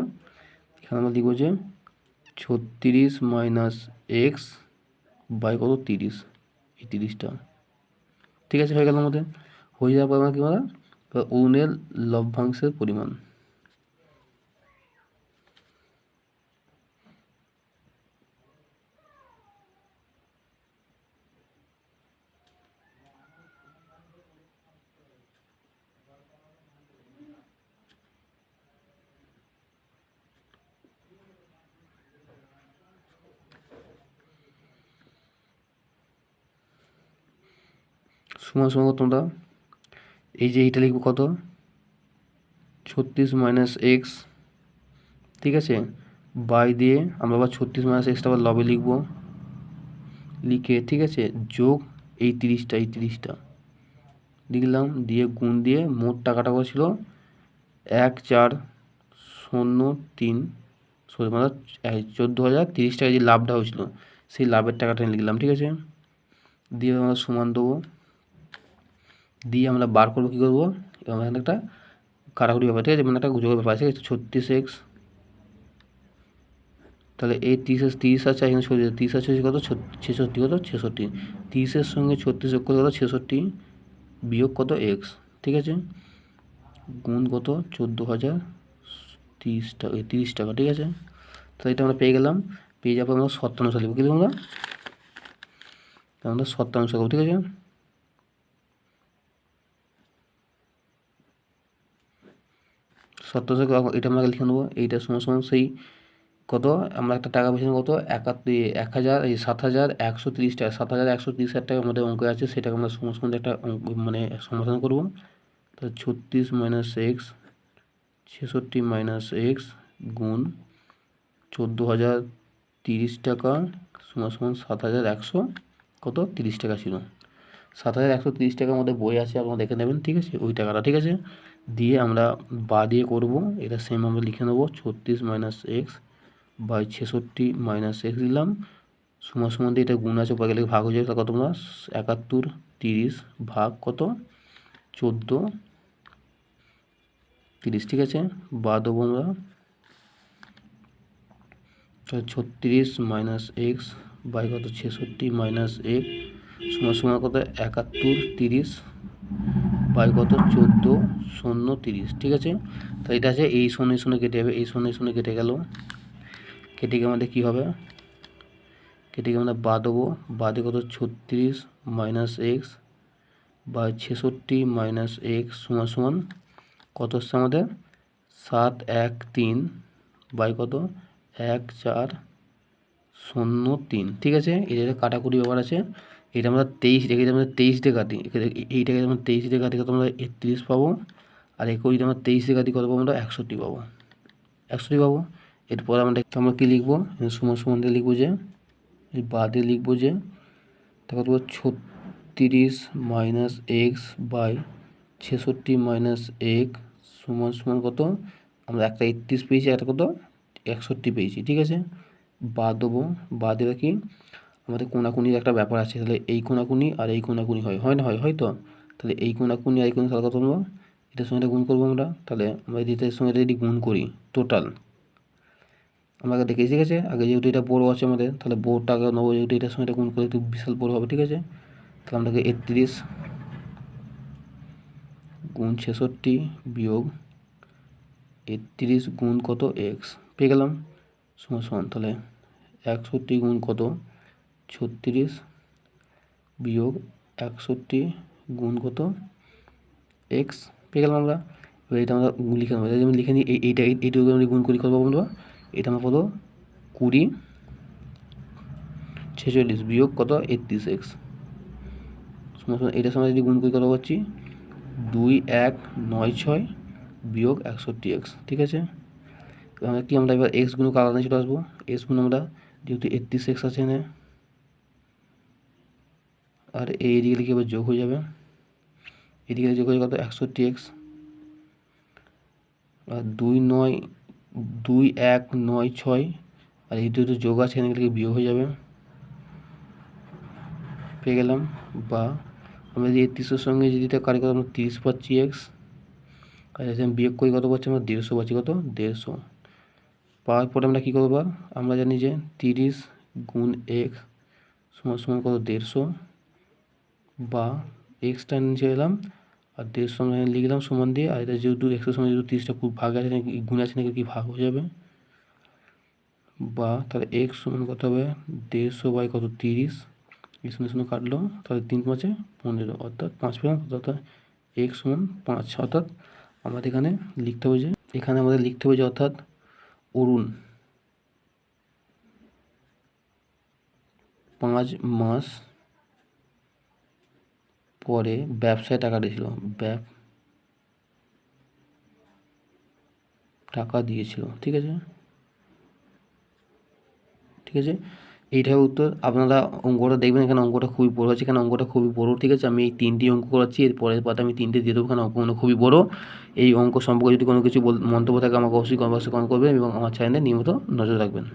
এখানে আমরা লিখবো যে 36 মাইনাস এক্স বাই কত 30, এই 30টা, ঠিক আছে। হয়ে গেল আমাদের। হয়ে যাওয়ার পর আমরা কী বলা, অণুর লভ্যাংশের পরিমাণ। সমান সমান তোমরা এই যে এইটা লিখবো কত 36 মাইনাস এক্স, ঠিক আছে, বাই দিয়ে আমরা আবার 36 মাইনাস এক্সটা আবার লবে লিখবো, লিখে, ঠিক আছে, যোগ এই 30টা লিখলাম, দিয়ে গুণ দিয়ে মোট টাকাটা ছিল 1,403, মানে 14,030 টাকা যে লাভটা হয়েছিল, সেই লাভের টাকাটা লিখলাম, ঠিক আছে। দিয়ে আমরা সমান দেবো, দিয়ে আমরা বার করবো, কী করবো, এবং এখানে একটা কাটাকুটি ব্যাপার, ঠিক আছে, মানে একটা যোগের ব্যাপার আছে। 36 এক্স, তাহলে এই 30 আছে, এখানে 30 আছে কত 66, কত 66, 30-এর সঙ্গে 36 যোগ কত 66 বিয়োগ কত এক্স, ঠিক আছে, গুণ কত 14,030 টাকা, 30 টাকা, ঠিক আছে। তাহলে এটা আমরা পেয়ে গেলাম। পেয়ে যাবো আমরা শতাংশ লিখবো, কি লিখবো আমরা শতাংশ লিখবো, ঠিক আছে। শতাংশ এটা আমরা লিখে নেবো। এইটা সমান সমান সেই কত, আমরা একটা টাকা পেয়েছিলাম কত 7,130 টাকা, 7,130 টাকা আমাদের অঙ্ক আছে, সেটাকে আমরা সমান সমান একটা মানে সমাধান করবো। তাহলে 36 মাইনাস এক্স 66 মাইনাস এক্স গুণ 14,030 টাকা সমান সমান 7,100 কত 30 টাকা ছিল। 7,130 টাকা আমাদের বই আছে, আপনারা দেখে নেবেন, ঠিক আছে, ওই টাকাটা, ঠিক আছে। দিয়ে আমরা বা দিয়ে করবো, এটা সেম আমরা লিখে নেবো 36 minus X by 66 minus X দিলাম, সমান সমান দিয়ে এটা গুণ আছে, পরে গেলে ভাগ হয়ে যাবে, কত তোমরা 71 30 ভাগ কত 14 30, ঠিক আছে। বা দেবো আমরা 36 মাইনাস এক্স বাই কত 66 মাইনাস এক্স সমান সমান কত 71 30 বাই কত 14 0 30, ঠিক আছে। তো এটা আছে, এই শূন্য কেটে যাবে, এই শূন্য কেটে গেল, কেটে গিয়ে আমাদের কী হবে, কেটে গিয়ে আমরা বা দেবো, বাদে কত 36 minus X by 66 minus X সমান সমান কত হচ্ছে আমাদের 713 বাই কত 1,403, ঠিক আছে। এই যে কাটাকুটি ব্যাপার আছে, এটা আমরা 23 রেখে আমরা 23 দিয়ে কাটি, এইটাকে আমরা 23 দিয়ে কাটি কত আমরা 31 পাবো, আর একে যদি আমরা 23 দিয়ে কাটি কত পাবো আমরা 61 পাবো, 61 পাবো। এরপর আমরা কী লিখবো, সমান সমান দিয়ে লিখবো যে বাদে লিখবো যে তারপর 36 minus X by 66 minus X সমান সমান কত, আমরা একটা 31 পেয়েছি, একটা কত 61 পেয়েছি, ঠিক আছে। বা দেবো, বা দেবে কি আমাদের কোনাকুনির একটা ব্যাপার আছে, তাহলে এই কোনাকুনি আর এই কোনাকুনি হয় না, হয়তো, তাহলে এই কোনাকুনি আর এই কোনাকুনি তাহলে কত নেবো, এটার সঙ্গে গুণ করবো আমরা, তাহলে আমরা এটার সঙ্গে যদি গুণ করি টোটাল, আমরা আগে দেখেছি, ঠিক আছে। আগে যেহেতু এটা বড়ো আছে আমাদের, তাহলে বড়োটা আগে নেবো, যেহেতু এটার সঙ্গে এটা গুণ করে একটু বিশাল বড়ো হবে, ঠিক আছে। তাহলে আমরা 31 গুণ 66 বিয়োগ 31 গুণ কত এক্স পেয়ে গেলাম, সমান সমান তাহলে 61 গুণ কত 36 বিয়োগ 61 গুণ কত এক্স পেয়ে গেলাম আমরা। এবার এটা আমরা লিখে নেবো, আমি লিখে নিই, এইটুকু আমরা গুণ করি কত বন্ধু, এটা আমরা কত 20 46 বিয়োগ কত 31 এক্স সমান সমান এটার সঙ্গে যদি গুণ করি কত পাচ্ছি 2196 বিয়োগ 61 এক্স, ঠিক আছে। আমরা কি আমরা এবার এক্স গুণ আলাদা চলে আসবো, এক্স গুণ আমরা যেহেতু 31 এক্স আছে এখানে, আর এই দিকে লিখে এবার যোগ হয়ে যাবে, এদিকে যোগ হয়ে কত 61 এক্স, আর 2196, আর এই দুটো যোগ আছে এখানে লিখে বিয়োগ হয়ে যাবে, পেয়ে গেলাম। বা আমরা যদি 31-এর সঙ্গে যদি এটা কারি কত আমরা 30 পাচ্ছি এক্স, আর এখানে বিয়োগ করি কত পাচ্ছি আমরা 150 পাচ্ছি, কত 150 পাওয়ার পরে আমরা কী করবো, আমরা জানি যে 30 গুণ এক্স সমান সমান কত 150, বা এক্সটা নিচে এলাম আর 150 আমরা লিখলাম সমান দিয়ে, আর এটা যেহেতু এক্সের সময় যেহেতু 30টা খুব ভাগ আছে নাকি গুণ আছে নাকি কি ভাগ হয়ে যাবে, বা তাহলে এক্স সমান কত হবে 150 বাই কত 30, এই শূন্য কাটলো, তাহলে 3 5 15, অর্থাৎ 5 পেলাম, অর্থাৎ এক্স সমান 5। অর্থাৎ আমাদের এখানে লিখতে হবে যে অর্থাৎ অরুণ 5 মাস পরে ব্যবসায় টাকা দিয়েছিল, ঠিক আছে, ঠিক আছে। এইটাই উত্তর। আপনারা অঙ্কটা দেখবেন, এখানে অঙ্কটা খুবই বড়ো আছে, এখানে অঙ্কটা খুবই বড়ো, ঠিক আছে। আমি এই 3টি অঙ্ক করাচ্ছি, এর পরের পাতে আমি 3টে দিয়ে দেবো, এখানে অঙ্কগুলো খুবই বড়ো। এই অঙ্ক সম্পর্কে যদি কোনো কিছু মন্তব্য থাকে আমাকে অবশ্যই কমেন্ট বক্সে কমেন্ট করবেন এবং আমার চ্যানেলে নিয়মিত নজর রাখবেন।